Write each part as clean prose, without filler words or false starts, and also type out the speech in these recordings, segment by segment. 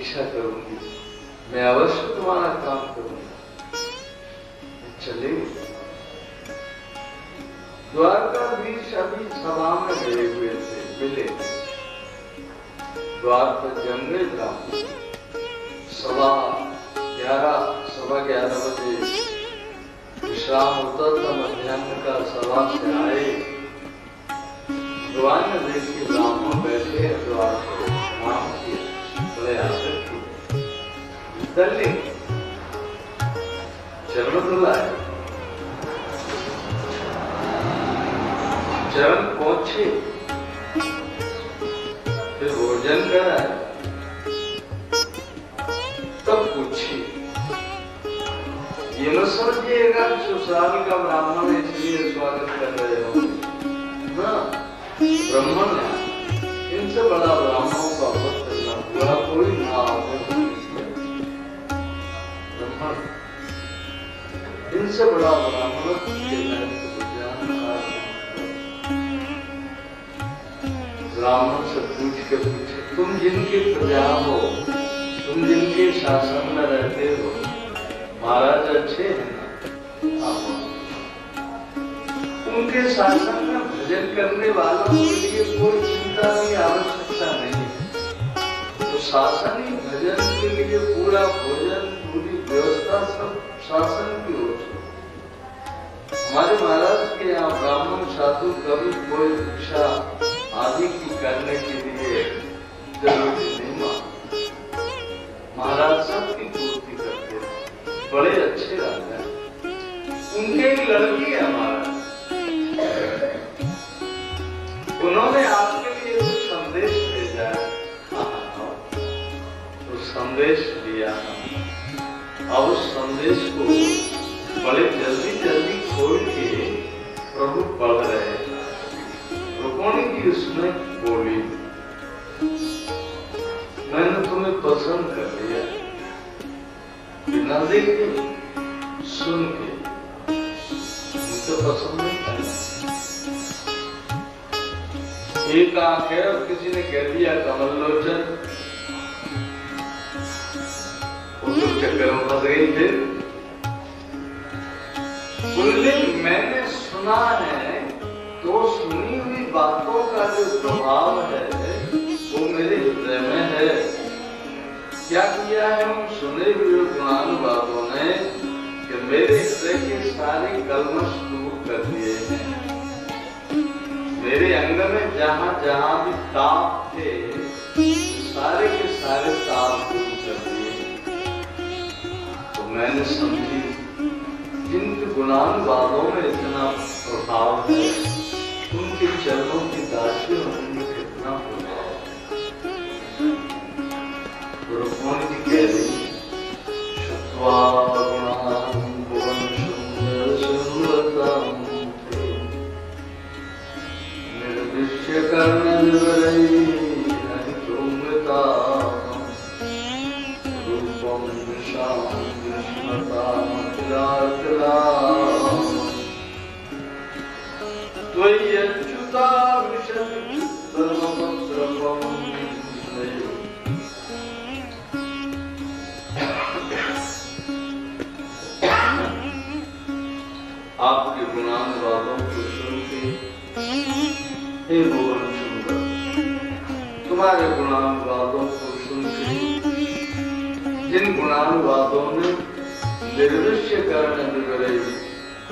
प्रतीक्षा करूंगी, मैं अवश्य तुम्हारा काम करूंगा। चले द्वारकाधीश अभी सभा में गए हुए थे, मिले द्वार पर जंगे ब्राह्मण। सवा 11 बजे विश्राम होता था, मध्याह्न का सभा से आए। भगवान ने देखी ब्राह्मण बैठे द्वार पर, प्रणाम किया, बड़े आदर किए, दल्ले चरण धुलाए, चरण पहुंचे, फिर भोजन कराए, तब पूछे। ये न समझिएगा ससुराल का ब्राह्मण है इसलिए स्वागत कर रहे हो ना, ब्राह्मण है, इनसे बड़ा ब्राह्मणों का वध करना पूरा कोई ना ब्राह्मण, इनसे बड़ा ब्राह्मण ब्राह्मण से पूछ के पूछे, तुम जिनकी प्रजा हो, तुम जिनके शासन में रहते हो, महाराज अच्छे हैं ना? उनके शासन में भजन करने वालों के लिए कोई चिंता की आवश्यकता नहीं है। तो शासन ही भजन के लिए पूरा भोजन, पूरी व्यवस्था सब शासन की ओर से। हमारे महाराज के यहाँ ब्राह्मण साधु कभी कोई भिक्षा आदि की करने के लिए जरूरी नहीं मानते। महाराज सबकी पूर्ति करते हैं, बड़े अच्छे राजा हैं। उनके एक लड़की है महाराज, उन्होंने आपके लिए कुछ संदेश भेजा है, तो संदेश दिया। अब उस संदेश को बड़े जल्दी जल्दी खोल के प्रभु पढ़ रहे हैं। रुक्मिणी जी उसमें बोली, मैंने तुम्हें पसंद कर लिया, बिना देखे सुन के, मुझे पसंद नहीं करना। एक आंख है और किसी ने कह दिया कमल लोचन, उस चक्कर में फंस गई। फिर बोले मैंने सुना है, तो सुनी हुई बातों का जो प्रभाव है वो मेरे हृदय में है। क्या किया है उन सुने हुए गुणानुवादों ने कि मेरे हृदय के सारे कल्मश दूर कर दिए हैं। मेरे अंग में जहां जहां भी ताप थे, सारे के सारे ताप दूर कर दिए। तो मैंने समझी जिनके गुणानुवादों में इतना प्रभाव है, उनके चरणों की दासी होने में कितना प्रभाव है। रुक्मिणी जी कह रही, शत्वा गुणान् भुवन सुंदर सुंदरताम् निर्विश्य कर्ण विवरैः हरितोमृताम् रूपं विशां विस्मृताम् अखिलाखिलाम् त्वयि अच्युता विशति सर्वमद्रवम्। आपके गुणानुवादों को सुन के हे भुवन सुंदर, तुम्हारे गुणानुवादों को सुन के जिन गुणानुवादों ने निर्विश्य कर्ण विवरैः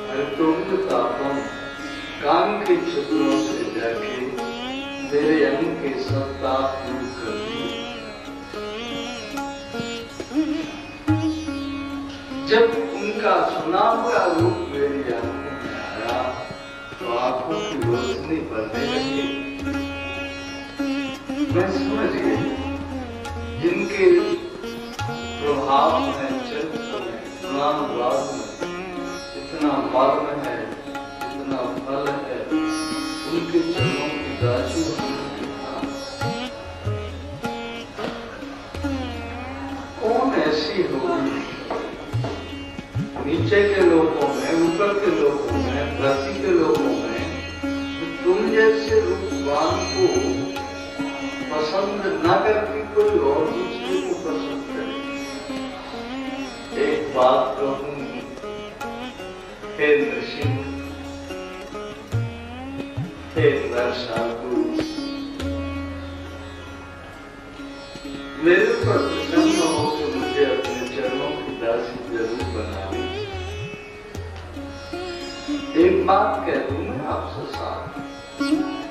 हरितोमृताम् कान के छिद्रों से जाके मेरे अंग के सब ताप दूर कर दिए। जब उनका सुना हुआ रूप मेरी आंखों में आया तो आंखों की रोशनी बढ़ने लगी। मैं समझ गई जिनके प्रभाव में, चरित्र में, गुणानुवाद में इतना मर्म है, इतना फल है, उनके चरणों की दासी कौन ऐसी होगी नीचे के लोगों में, ऊपर के लोगों में, धरती के लोगों में, तुम जैसे रूपवान को पसंद न करके कोई और दूसरे को पसंद करें। एक बात कहूं, हे नृसिंह, हे नरसाधु, मेरे पर प्रसन्न हो कि मुझे अपने चरणों की दासी जरूर बनानी। एक बात कह दूं मैं आपसे साथ,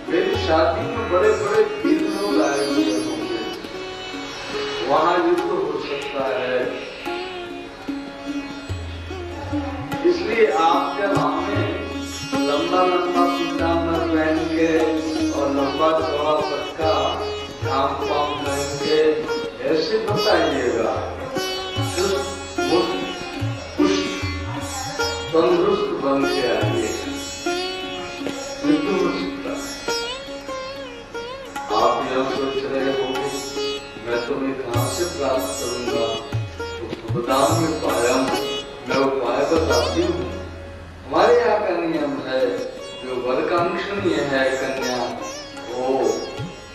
मेरी शादी में बड़े बड़े वीर लोग आए हुए होंगे, वहां युद्ध हो सकता है, इसलिए आप जब हमें लंबा लंबा पीताम्बर पहन के और लंबा चौड़ा पटका झाम पाम पहन के ऐसे बताइएगा, तंदुरुस्त बन के आइए। आप यह सोच रहे होंगे मैं तुम्हें कहां से प्राप्त करूंगा, तो गोदाम में पाया हूं, मैं उपाय बताती हूँ। हमारे यहाँ का नियम है, जो वरकांक्षणीय है कन्या, वो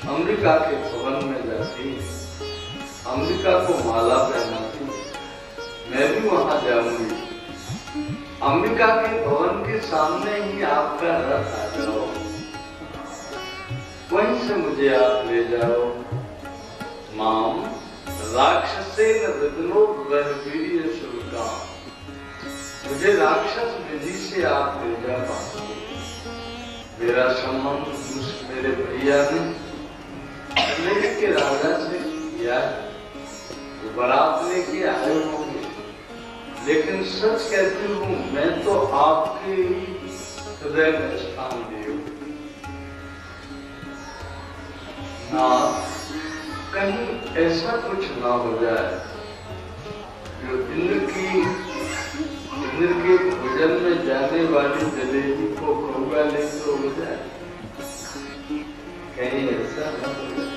अंबिका के भवन में जाती है, अंबिका को माला पहनाती है। मैं भी वहां जाऊंगी, अंबिका के भवन के सामने ही आपका रथ आ जाओ, वहीं से मुझे आप ले जाओ। माम राक्षसेन विघ्नो वीर्य शुल्का, मुझे राक्षस विधि से आप ले जा पाएंगे। मेरा संबंध मेरे भैया ने के राजा से किया, वो बारात लेके आए होंगे, लेकिन सच कहती हूँ मैं तो आपके हृदय में स्थान दी हूँ। ना कहीं ऐसा कुछ ना हो जाए जो इंद्र के भोजन में जाने वाली जलेबी को कौवा ले तो हो जाए, कहीं ऐसा न हो जाए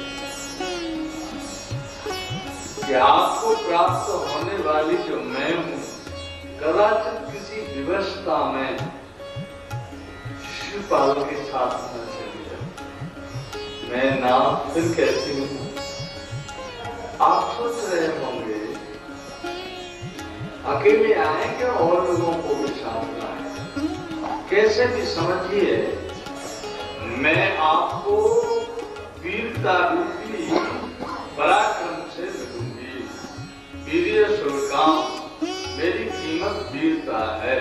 कि आपको प्राप्त होने वाली जो मैं हूं, कदाचित किसी विवशता में शिवपाल के साथ न चली जाए। मैं ना फिर कहती हूँ, आप सोच रहे होंगे अकेले आए क्या और लोगों को भी साथ लाए, कैसे भी समझिए मैं आपको वीरता रूपी पराक्रम से मिलूंगी। वीर्य शुल्काम, मेरी कीमत वीरता है,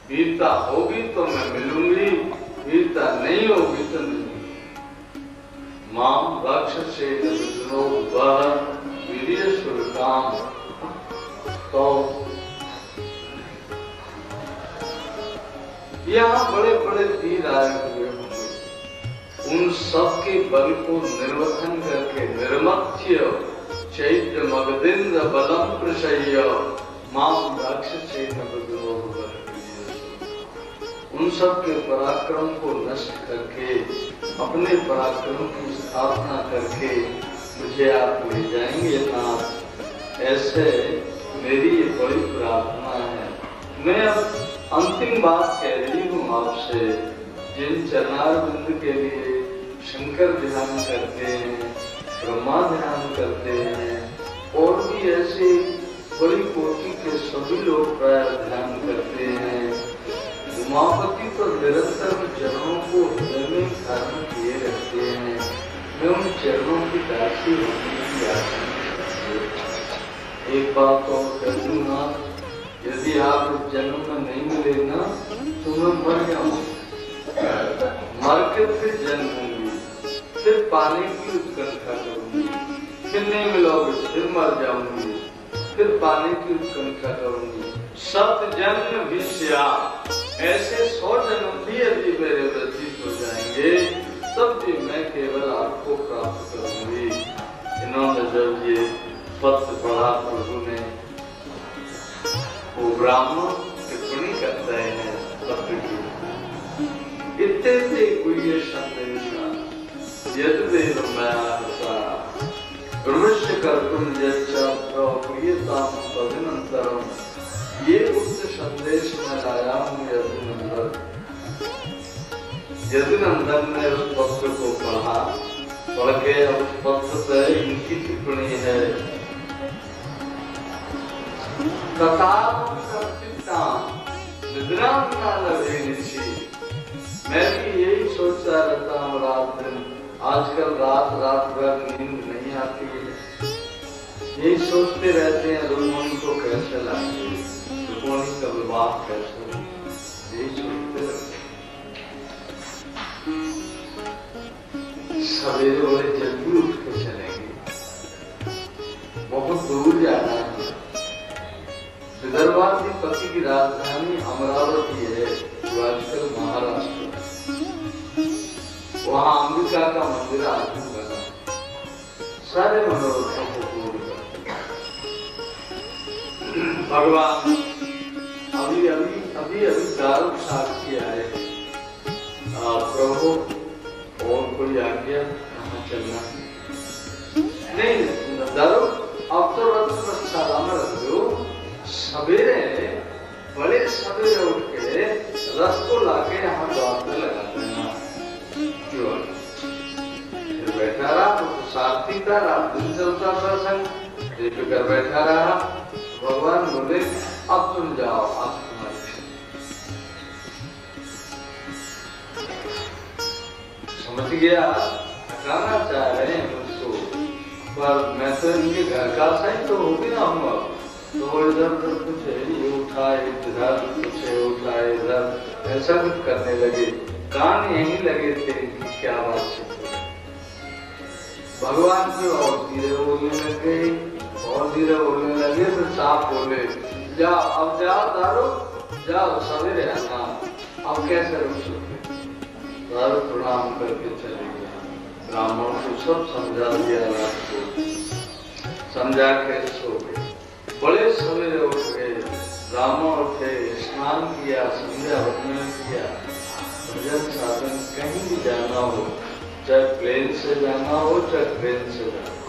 वीरता होगी तो मैं मिलूंगी, वीरता नहीं होगी तो नहीं। माम राक्षसेन विघ्नो वीर्य शुल्काम, तो यहाँ बड़े बड़े वीर आए हुए होंगे, उन सब के बल को निर्वहन करके निर्मथ्य चैत्य मगधेन्द्र बलम प्रशय्य माम राक्षसेन विघ्नो उन सब के पराक्रम को नष्ट करके अपने पराक्रम की स्थापना करके मुझे आप ले जाएंगे नाथ, ऐसे मेरी ये बड़ी प्रार्थना है। मैं अब अंतिम बात कह रही हूँ आपसे, जिन चरणारविंद के लिए शंकर ध्यान करते हैं, ब्रह्मा ध्यान करते हैं, और भी ऐसे बड़ी कोटि के सभी लोग प्राय ध्यान करते हैं। उमापति तो निरंतर चरणों को हृदय में धारण किए रहते हैं। मैं उन चरणों की दासी होने की आशा एक बात और कह दूंगा, यदि आप इस जन्म में नहीं मिले ना तो मैं मर जाऊंगी, मर के फिर जन्म होंगी, फिर पाने की उत्कंठा करूंगी, फिर नहीं मिलोगे फिर मर जाऊंगी, फिर पाने की उत्कंठा करूंगी। 7 जन्म भी ऐसे 100 जन्म भी यदि मेरे व्यतीत हो जाएंगे तब भी मैं केवल आपको प्राप्त करूंगी। इन्होंने जब ये पत्र पढ़ा प्रभु ने, वो ब्राह्मण टिप्पणी करते हैं पत्र की, इत्ते कोई संदेशा यद्देव मया प्रविश्य कर्तुम यच्चा प्रियताम तदनंतरम, ये उक्त संदेश में लाया हूँ यदुनंदन। यदुनंदन ने उस पत्र को पढ़ा, पढ़ के उस पत्र से इनकी टिप्पणी है सताम सप्तिताम निद्राम न लभे निशि। मैं भी यही सोचता रहता हूँ रात दिन, आजकल रात भर नींद नहीं आती है। यही सोचते रहते हैं रुक्मिणी को कैसे लाएंगे, रुक्मिणी का विवाह कैसे, यही सोचते रहते। सवेरे बड़े जल्दी उठ के चलेंगे, बहुत दूर जाना है। विदर्भाधिपति की राजधानी अमरावती है, जो आजकल महाराष्ट्र। वहां अंबिका का मंदिर आजकल बना, सारे मनोरथों को पूर्ण करते। भगवान अभी दारुण साक्षी आए, प्रभु और कोई आज्ञा कहाँ चलना नहीं। दारू अब तो रत्नशाला में रख दो। सवेरे बड़े सवेरे उठ के रस को लाके यहाँ द्वार पे लगाते हैं। क्यों? फिर बैठा रहा तो साथी था, रात दिन चलता था संग, कर बैठा रहा। भगवान बोले अब तुम जाओ, अब तुम्हारी समझ गया, हटाना चाह रहे हैं मुझको, पर मैं तो इनके घर का सही तो हो भी ना हूँ। तो इधर उधर कुछ ये उठाए, इधर कुछ उठाए, इधर ऐसा कुछ करने लगे। कान यहीं लगे थे कि क्या बात है। भगवान की और धीरे बोलने लगे, और धीरे बोलने लगे। फिर साफ बोले, जाओ अब जाओ दारू, जाओ सवेरे आना। अब कैसे रुक सकते? दारू प्रणाम करके चले गया। ब्राह्मण को सब समझा दिया, रात को समझा के सो गए। बड़े सवेरे उठ गए, ब्राह्मण उठे, स्नान किया, संध्या वंदन किया, भजन साधन कहीं भी जाना हो, चाहे प्लेन से जाना हो चाहे ट्रेन से जाना हो,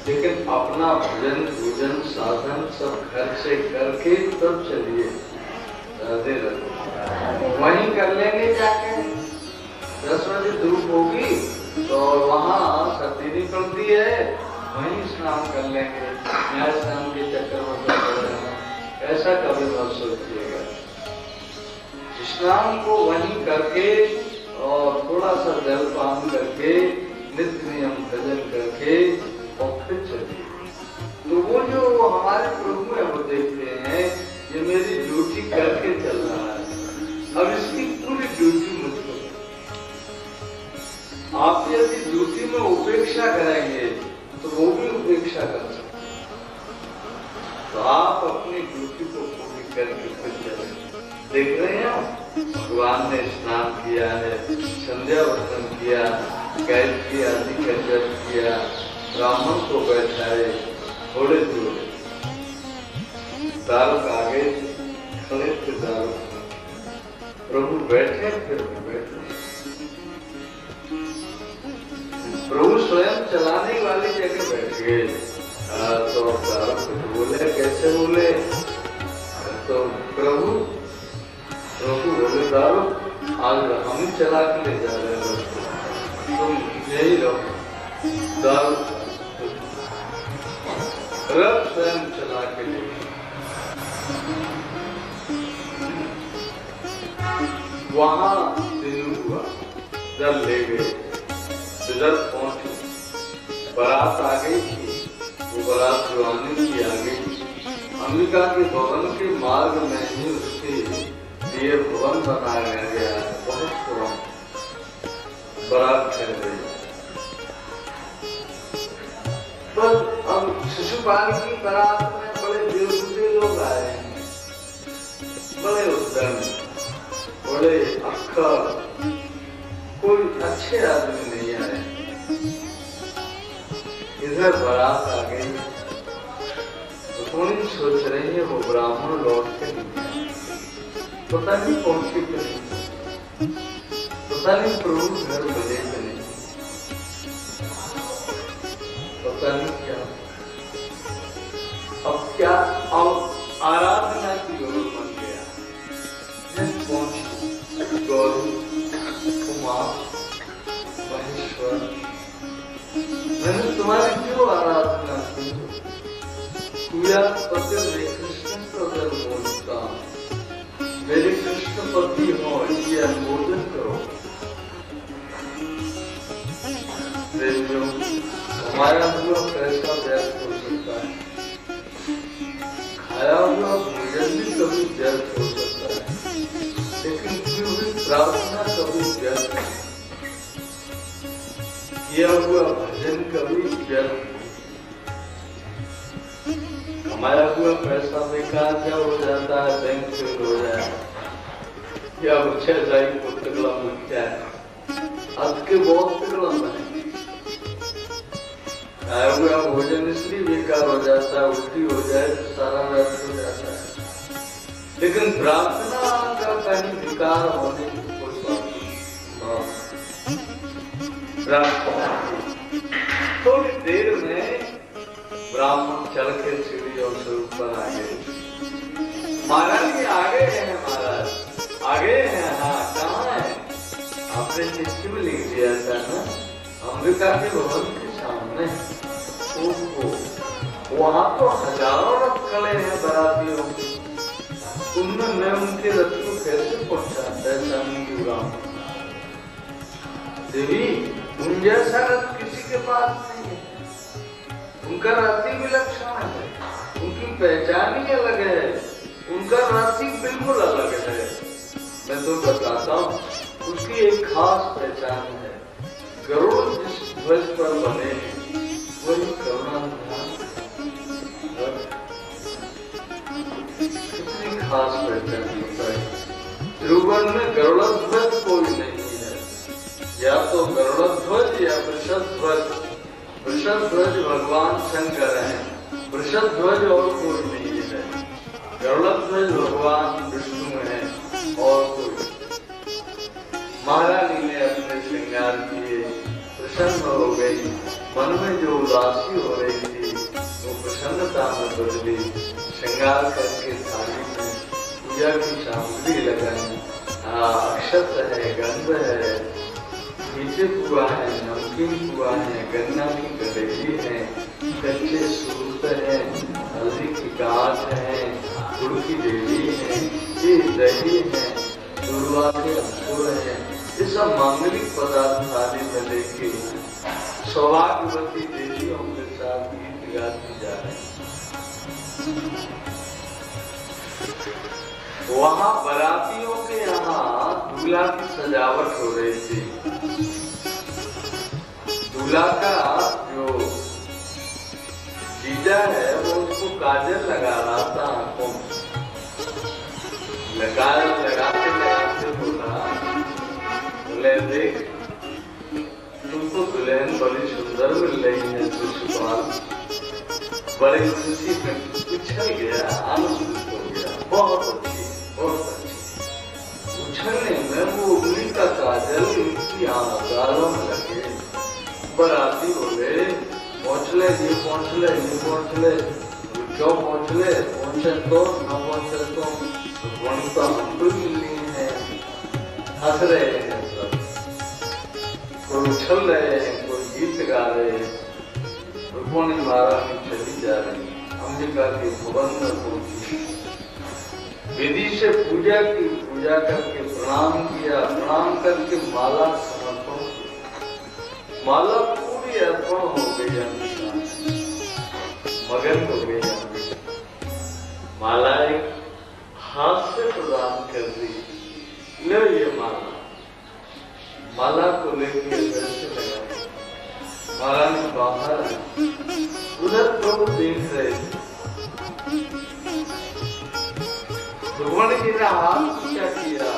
लेकिन अपना भजन पूजन साधन सब घर से करके तब चलिए। राधे राधे। वहीं कर लेंगे जाके, 10 बजे धूप होगी तो वहाँ सतीनी पड़ती है, वहीं स्नान कर लेंगे। न्याय स्नान के चक्कर में ऐसा कभी मत सोचिएगा। स्नान को वहीं करके और थोड़ा सा जल पान करके, नित्य नियम भजन करके और फिर चलिए। तो वो जो हमारे प्रभु है वो देखते हैं ये मेरी ड्यूटी करके चल रहा है, अब इसकी पूरी ड्यूटी मुझको। आप यदि ड्यूटी में उपेक्षा करेंगे तो वो भी उपेक्षा कर सकते हैं। तो आप अपनी ड्यूटी को पूरी करके फिर चलें। देख रहे हैं भगवान ने स्नान किया है, संध्या वंदन किया, गायत्री आदि का जप किया, ब्राह्मण को बैठाए, थोड़े थोड़े दारू आगे खड़े थे। दारू प्रभु बैठे, फिर बैठे। प्रभु स्वयं चलाने वाली जगह बैठ गए। तो बोले, कैसे बोले? तो प्रभु बोले, दारू आज हम ही चला के ले जा रहे हैं, तुम यही रहो। दारू रथ स्वयं चला के ले। वहां दिन हुआ, जब ले गए, इधर पहुंचे, बारात आ गई थी। वो बारात जवानी की आ गई। अंबिका के भवन के मार्ग में ही उसके लिए भवन बनाया गया है, बहुत पुराना। बारात चल गई। पर अब शिशुपाल की बारात में बड़े बेवकूफे लोग आए हैं, बड़े उद्यम, बड़े अक्खर, कोई अच्छे आदमी नहीं आए। इधर बारात आ गई तो थोड़ी सोच रही है वो ब्राह्मण लौट के पता नहीं पहुंचे कि नहीं, पता नहीं प्रभु घर बजे कि नहीं, पता नहीं क्या। अब क्या, अब आराधना की जरूरत बन गया। जब पहुंची गौरी उमा महेश्वर, मैंने तुम्हारी क्यों आराधना की? पूजा पत्र में कृष्ण मेरे कृष्णपति हो ये अनुमोदन करो। देवियों, कमाया हुआ पैसा व्यर्थ हो सकता है, खाया हुआ भोजन भी कभी व्यर्थ हो सकता है, लेकिन की हुई प्रार्थना कभी व्यर्थ नहीं, किया हुआ भजन कभी व्यर्थ नहीं। कमाया हुआ पैसा बेकार क्या हो जाता है, बैंक फेल हो जाए या उछल जाए को टिकला मिल जाए, आज के बहुत टिकला बने। खाया हुआ भोजन इसलिए बेकार हो जाता है, उल्टी हो जाए तो सारा व्यर्थ हो जाता है, लेकिन प्रार्थना का कहीं विकार होने की कोई बात नहीं। थोड़ी देर में ब्राह्मण चल के सीढ़ियों से ऊपर आ गए। महाराज जी आगे हैं, महाराज आगे हैं। हाँ, कहाँ है? आपने चिट्ठी में लिख दिया था ना, अमेरिका के भवन के सामने। वहाँ तो हजारों रथ खड़े हैं बारातियों के, उनमें मैं उनके रथ को कैसे पहुंचा, ऐसा नहीं जुड़ा। देवी, उन जैसा रथ किसी के पास नहीं है, उनका रथ ही विलक्षण है, उनकी पहचान ही अलग है, उनका रथ ही बिल्कुल अलग है। मैं तो बताता हूँ, उसकी एक खास पहचान है। गरुड़ जिस ध्वज पर बने हैं वही करुणा कितनी खास पहचान होता है। त्रिभुवन में गरुड़ ध्वज कोई नहीं है, या तो गरुड़ ध्वज या वृषभ ध्वज। वृषभ ध्वज भगवान शंकर हैं, वृषभ ध्वज और कोई नहीं है। गरुड़ ध्वज भगवान विष्णु है और कोई। महारानी ने अपने श्रृंगार किए, प्रसन्न हो गई, मन में जो उदासी हो रही थी वो प्रसन्नता में बदली। श्रृंगार करके थाली में पूजा की सामग्री लगाई, अक्षत है, गंध है, मीठे पुआ है, नमकीन पुआ है, गन्ना की गलेली है, कच्चे सूरत है, हल्दी की गांठ है, गुड़ की देवी है, दही है, दुर्वा के अंकुर है। ये सब मांगलिक पदार्थ थाली में लेके सौभाग्यवती देवियों के साथ गीत गाती जा रहे। वहां बारातियों के यहाँ दूल्हा की सजावट हो रही थी। दूल्हा का जो जीजा है वो उसको काजल लगा रहा था आंखों में। लगाते लगाते बोला, बोले देख तुमको दुल्हन बड़ी सुंदर मिल रही है शिशुपाल। बड़ी खुशी में उछल गया, आनंदित हो गया, बहुत अच्छी, बहुत अच्छी। उछलने में वो उंगली का काजल उनकी गालों में लगे। बराती बोले पहुंचले, ये पहुंचले, ये पहुंचले, क्यों पहुंचले, पहुंचे तो न पहुंचे तो भगवान का हमको मिलनी है। हंस रहे हैं सब, कोई उछल रहे हैं, कोई गीत गा रहे हैं। रुक्मिणी महारानी चली जा रही, अंबिका के भवन में पहुंची, विधि से पूजा की, पूजा करके प्रणाम किया, प्रणाम करके माला समर्पण की। माला पूरी अर्पण हो गई, अंबिका मगन हो गई। अंबिका माला एक हाथ से प्रदान कर दी, लो ये माला। माला को लेकर वैसे लगा। महारानी बाहर उधर प्रभु देख रहे थे। रुक्मिणी जी ने हाथ ऊंचा किया,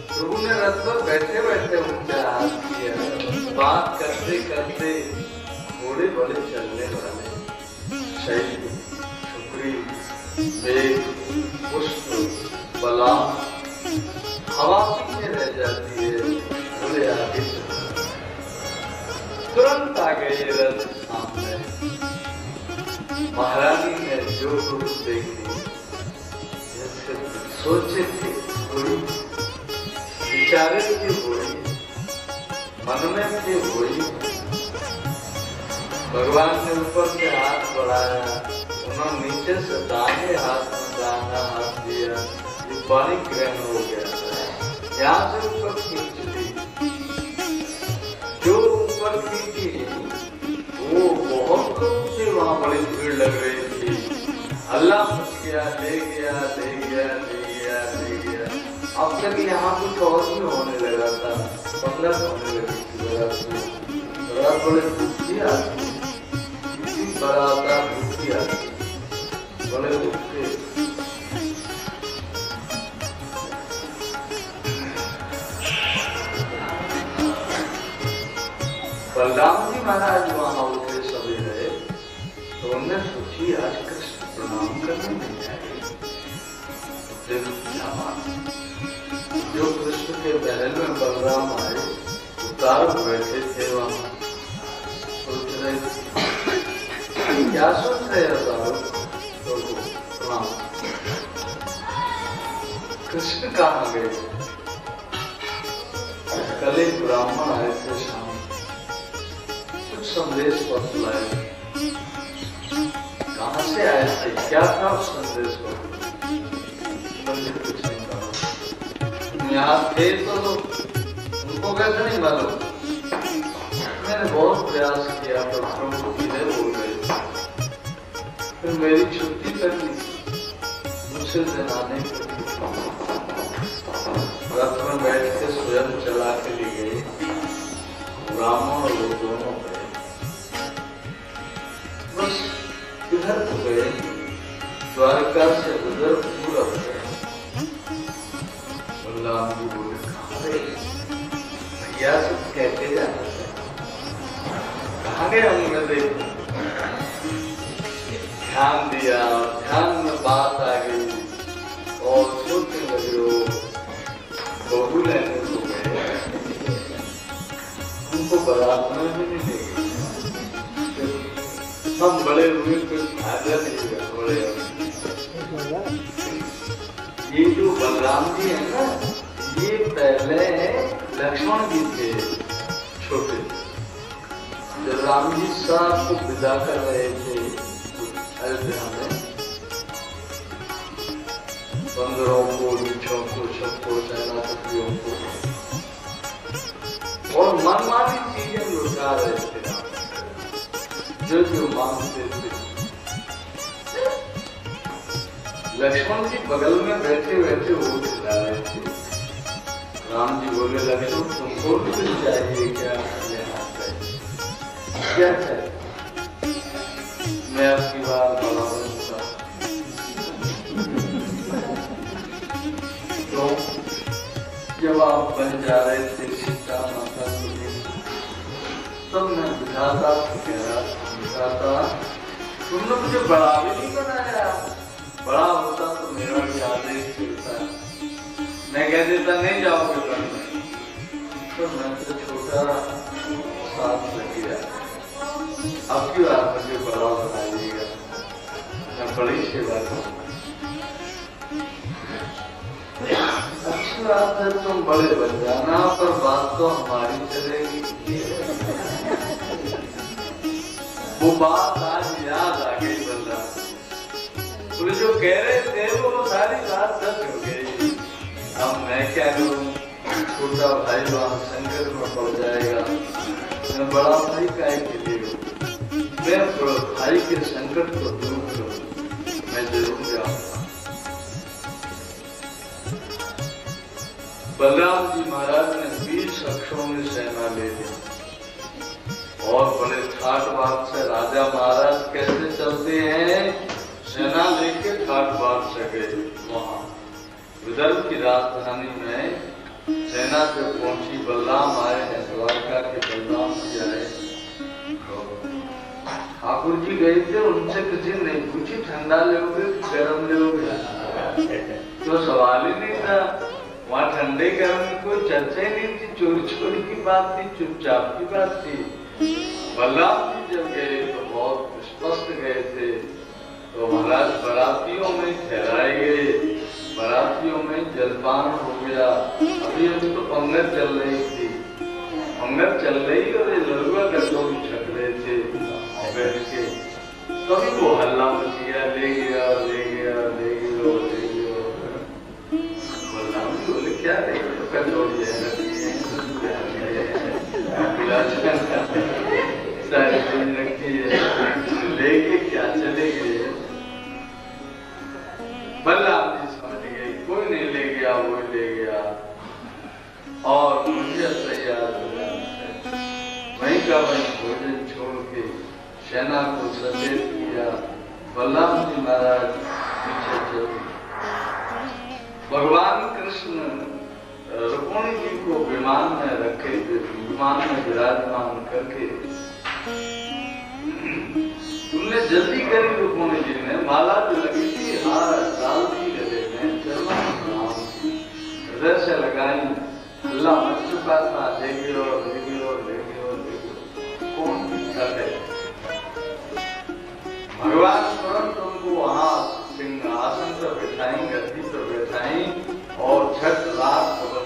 प्रभु ने रथ पर बैठे बैठे ऊंचा हाथ किया। बात करते करते घोड़े बड़े चलने वाले, शैल, शुक्री, वेद, पुष्प, बला, हवा पीछे रह जाती है, बोले आगे तुरंत आ गए रथ सामने। महारानी ने जो रूप देखी, जैसे सोचे थे हुई, विचारे थे हुई, मन में थे हुई। भगवान ने ऊपर से हाथ बढ़ाया, उन्होंने नीचे से दाहिने हाथ में दाहिना हाथ दिया, पानी ग्रहण हो गया। यहाँ से ऊपर खींच ली, जो ऊपर खींची वो बहुत लोग थे, वहां बड़ी भीड़ लग रही थी। अल्लाह मच गया, ले गया ले गया ले गया ले गया। अब तक यहाँ कुछ और भी होने लगा था, पंगत होने लगी थी। बड़ा बड़े दुखी आदमी, किसी बराता दुखी आदमी, बड़े दुखे। बलराम जी महाराज वहां उठे सवेरे, तो उन्होंने सोची आज कृष्ण प्रणाम करने नहीं आए। जो कृष्ण के महल में बलराम आए, उतार बैठे थे वहां, सोच रहे थे क्या सोच रहे उतार, तो प्रणाम। कृष्ण कहाँ गए? कल एक ब्राह्मण आए थे शाम, कुछ संदेश पत्र लाए। कहाँ से आए थे, क्या था उस संदेश पत्र? कुछ नहीं कहा। यहाँ थे तो उनको कैसे नहीं मालूम? मैंने बहुत प्रयास किया पर प्रभु सीधे बोल गए। फिर मेरी छुट्टी कर दी, मुझसे जनाने रथ में बैठ के स्वयं चला के ले गए। ब्राह्मण और वो दोनों गए, बस इधर तो गए, द्वारका से उधर पूरा हो गए। बलराम जी बोले भैया सब कहते जाना है, कहाँ गए हमने? देखो ध्यान दिया, ध्यान में बात आ गई और सोचने लगे हो, बहू लेने को गए, उनको बारात में भी नहीं देंगे। हम बड़े हुए कुछ फायदा नहीं हुआ, बड़े। ये जो बलराम जी है ना, ये पहले लक्ष्मण जी थे छोटे। जब राम जी साहब को विदा कर रहे थे अयोध्या में, बंदरों को, नीचों को, सबको, सेनापतियों को, और मनमानी चीजें लुटा रहे थे, जो मांगते थे। लक्ष्मण जी बगल में बैठे बैठे वो खिला रहे थे। राम जी बोले लक्ष्मण तुमको भी चाहिए क्या? क्या चाहिए? मैं आपकी बात बड़ा बनूंगा। तो जब आप बन जा रहे थे सीता माता को, तब मैं विधाता को कह रहा, विधाता तुमने मुझे बड़ा भी नहीं बनाया, बड़ा होता तो मेरा भी आदेश मिलता। मैं कह देता नहीं जाओगे पढ़ने, तो मैं तो छोटा साथ लग गया। अब क्यों आप मुझे बड़ा बनाइएगा, मैं बड़ी सेवा करूँ। अच्छी बात है, तुम बड़े बन जाना, पर बात तो हमारी चलेगी। वो बात आज याद आ गई बल्ला, वो जो कह रहे थे वो सारी बात सच हो गई। अब मैं क्या करूं, छोटा भाई वहां संकट में पड़ जाएगा, मैं बड़ा भाई काय के लिए हूं, मैं भाई के संकट को दूर करूं, मैं जरूर जाऊंगा। बलराम जी महाराज ने 20 अक्षरों में सेना ले ली और बड़े ठाट बाट से राजा महाराज कैसे चलते हैं, सेना लेके ठाट बाट से गए। वहां विदर्भ की राजधानी में सेना पे पहुंची, बलराम आए हैं, द्वारका के बलराम जी आए। ठाकुर जी गए थे, उनसे किसी नहीं पूछी ठंडा लोगे गर्म लोगे, तो सवाल ही नहीं था। वहाँ ठंडे गर्म में कोई चर्चा ही नहीं थी, चोरी चोरी की बात थी, चुपचाप की बात थी। बलराम जी जब गए तो बहुत स्पष्ट गए थे। तो महाराज बारातियों में ठहराए गए, बारातियों में जलपान हो गया। अभी अभी तो पंगत चल रही थी, पंगत चल रही और ये लड़ुआ कटोरी छक रहे थे बैठ के। तभी वो हल्ला मच गया, ले गया ले गया ले गया ले गया। क्या देखो कचौड़ी है सारी चीज रखी है, लेके क्या चले गए। बलराम जी समझ गए कोई नहीं ले गया, वो ले गया और मुझे तैयार हो गया। वहीं का वहीं भोजन छोड़ के सेना को सचेत किया। बलराम जी महाराज पीछे चल। भगवान कृष्ण रुक्मिणी जी को विमान में रखे, विमान में विराजमान करके तुमने जल्दी करी। रुक्मिणी जी ने माला जो लगी थी हार डाल दी गले में, हृदय से लगाई। हल्ला मच चुका था, ले गिरो ले गिरो ले गिरो ले गिरो, कौन करे। भगवान तुरंत उनको वहां सिंहासन पर बैठाई, गद्दी पर बैठाई और झट रात पकड़ी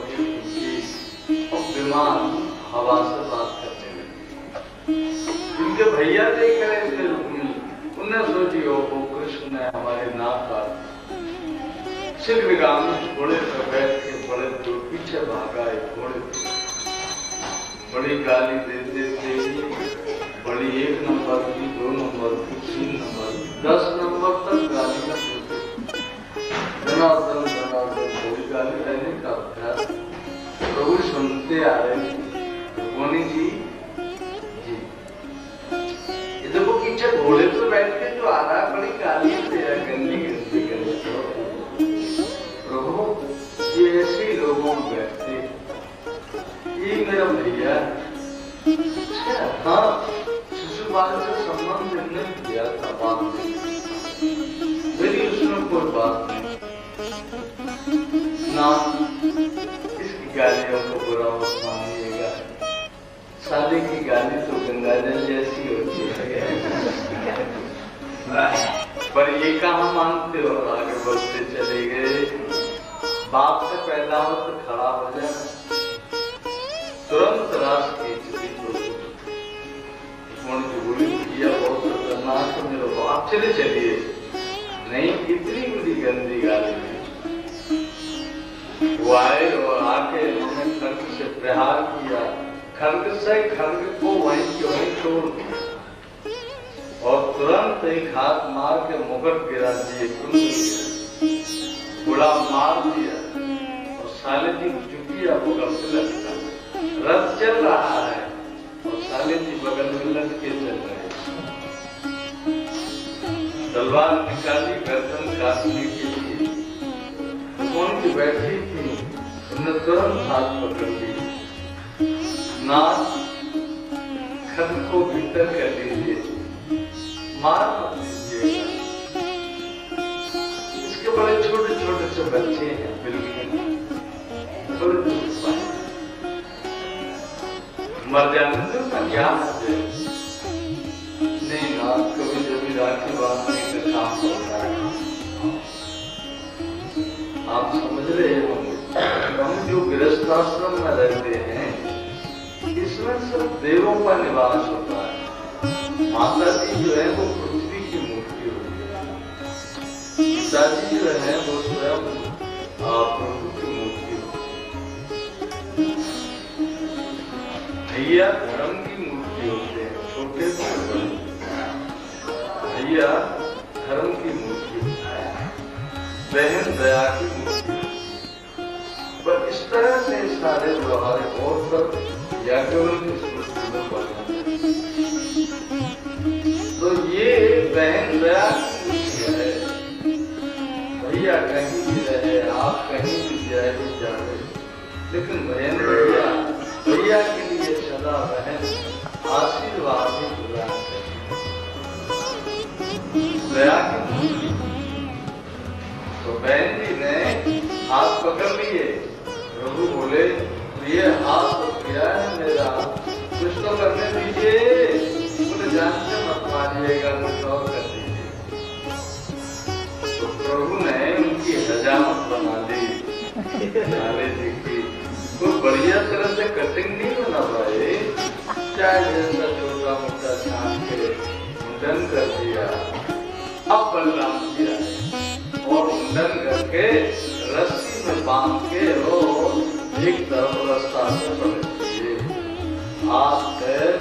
और विमान हवा से बात करने लगी। उनके भैया देख रहे थे रुक्मिणी, उन्हें सोची वो कृष्ण ने हमारे नाक काट। शीघ्रगामी घोड़े पर बैठ के बड़े दूर पीछे भागा। एक घोड़े बड़ी गाली देते थे, बड़ी 1 नंबर की, 2 नंबर की, 3 नंबर, 10 नंबर तक गालियां देते। धनाधन धनाधन थोड़ी गाली रहने का अभ्यास प्रभु सुनते आ रहे थे। रुक्मिणी जी ये देखो पीछे घोड़े पर बैठ के जो आ रहा, बड़ी गालियां दे रहा, गंदी गंदी गंदी। प्रभु ये ऐसे लोगों में बैठते, ये मेरा भैया। हाँ, शिशुपाल से संबंध नहीं किया था बात में, मेरी उसमें कोई बात नहीं ना। इसकी गालियों को बुरा मत मानिएगा, साले की गाली तो गंगाजल जैसी होती है। पर ये कहाँ मानते हो, आगे बढ़ते चले गए। बाप से पैदा हो तो खड़ा हो जाए, तुरंत रास खींचती बोली भैया बहुत खतरनाक है, मेरे बाप चले चलिए। नहीं, इतनी बड़ी गंदी गाली वो आए और आके उन्होंने खड्ग से प्रहार किया। खड्ग से खड्ग को वहीं के वहीं तोड़ दिया और तुरंत एक हाथ मार के मुकुट गिरा दिए, बुढ़ा मार दिया और साले जी चुपिया बगल से लगता। रथ चल रहा है और साले जी बगल में लग के चल रहे। तलवार निकाली गर्दन काटने के लिए, कौन की बैठी थी, उन्हें तुरंत हाथ पकड़ ली। नाथ खड्ग को भीतर कर लीजिए, मार मत दीजिएगा। इसके बड़े छोटे छोटे से बच्चे हैं, बिल्कुल मर जाने से ना क्या है। नहीं ना, कभी कभी राखी बांधने का काम होता है। आप समझ रहे हो, हम जो गृहस्थाश्रम में रहते हैं इसमें सिर्फ देवों का निवास होता है। माता जी जो है वो पृथ्वी की मूर्ति होती है, पिताजी जो है वो स्वयं प्रभु की मूर्ति होती है। भैया धर्म की मूर्ति होते हैं, छोटे से बड़े भैया धर्म की मूर्ति होती है, बहन दया की मूर्ति। पर इस तरह से सारे व्यवहार और सब या केवल की स्मृति में बढ़ना। तो ये बहन दया की मूर्ति है। भैया कहीं भी रहे, आप कहीं भी जाए, लेकिन बहन भैया के लिए सदा बहन आशीर्वाद ही प्रदान करती है, दया की मूर्ति। तो बहन जी ने हाथ पकड़ लिए। प्रभु बोले ये हाथ तो किया है मेरा, कुछ तो करने दीजिए। बोले जान से मत मारिएगा, कुछ और कर दीजिए। तो प्रभु ने उनकी हजामत बना दी। नाले जी की कोई बढ़िया तरह से कटिंग नहीं बना पाए, चाहे जैसा छोटा मोटा छान के मुंडन कर दिया। अब बलराम जी आए और मुंडन करके रस्सी से बांध के और एक तरफ रास्ता से पड़े, हाथ पैर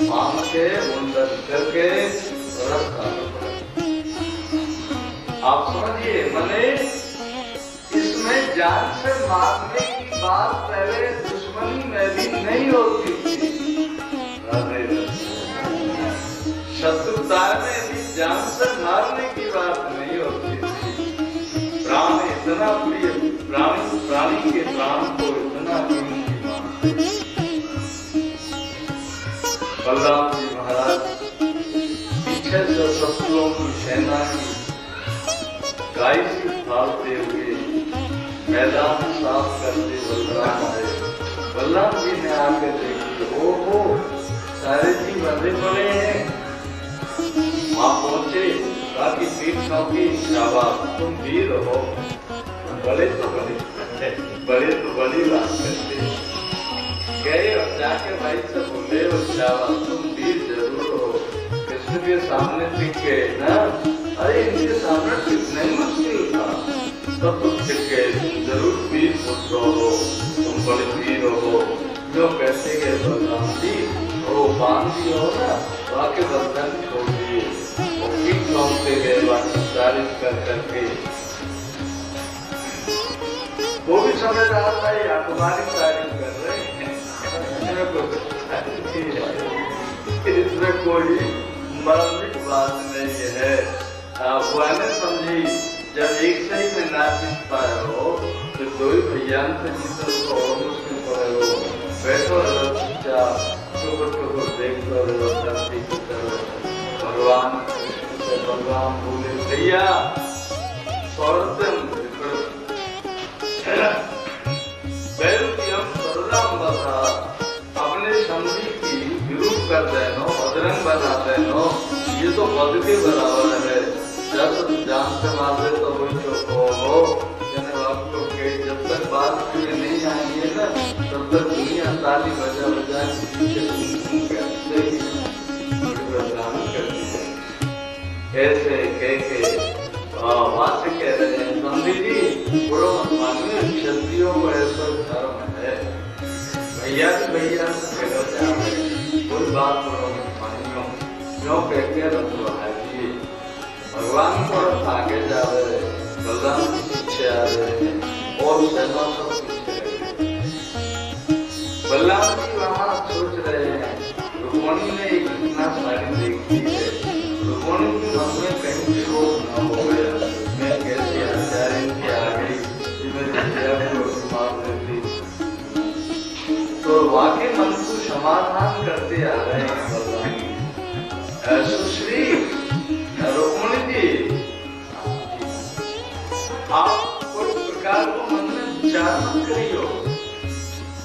बांध के मुंडन करके रास्ता में पड़े। आप समझिए, मैंने इसमें जान से मारने की बात पहले दुश्मनी में भी नहीं होती थी। शत्रुता में भी जान से मारने की बात नहीं होती थी। प्राण इतना प्रिय, प्राणी के प्राण को इतना कीमती मानते। बलराम जी महाराज पीछे से शत्रुओं की सेना की गाय से फाड़ते हुए मैदान साफ करते बलराम आए। बलराम जी ने आकर देखी, ओहो सारे जी बंधे पड़े हैं। वहां पहुंचे, बाकी पीठ सौंपी, शाबाश तुम वीर हो, बड़े तो बड़ी बात करते। गए और जाके भाई से बोले, शाबाश तुम वीर जरूर हो, कृष्ण के सामने टिक गए ना। अरे इनके सामने टिकना ही मुश्किल था, तब तुम टिक गए, तुम जरूर वीर पुत्र हो, तुम बड़े वीर हो। जो कहते गए बलराम जी, वो बांध दिया हो ना, वाके बंधन छोड़ दिए, वो पीठ सौंपते गए, बाकी तारीफ कर करके। वो भी समझ रहा था या तुम्हारी तारीफ कर रहे हैं, इसमें कोई मर्मिक बात नहीं है। मैंने समझी, जब एक सही में ना जीत पाए हो तो दो ही भैया से जीतने को और मुश्किल पड़े हो। बैठो टुकुर देखते रहो, धरती की तरफ। भगवान से भगवान बोले, भैया अपने समझी की विरूप कर देनो, अदरंग बना देनो, ये तो पद के बराबर है। जब जान से मार दे तो वही चौक हो। आपको जब तक बात पूरी नहीं आएंगे ना, तब तक दुनिया ताली बजा बजा ऐसे वहां से कह रहे हैं, नंदी जी बुरो मत मानिए, क्षत्रियों को ऐसा धर्म है, भैया से कोई बात बुरो मत मानियो, क्यों कह के रखो हाजी। भगवान को आगे जा रहे, बलराम पीछे आ रहे हैं और सेना सब पीछे रहे। बलराम जी वहां सोच रहे हैं, रुक्मणी ने एक घटना सारी देखी है, रुक्मणी के मन में कहीं शोक न हो गया, मैं कैसे हत्यारे की आ गई, मार देती। तो वाकई मन को समाधान करते आ रहे हैं बलराम जी। सुश्री रुक्मणी जी, आप कोई प्रकार को मन में विचार मत करियो,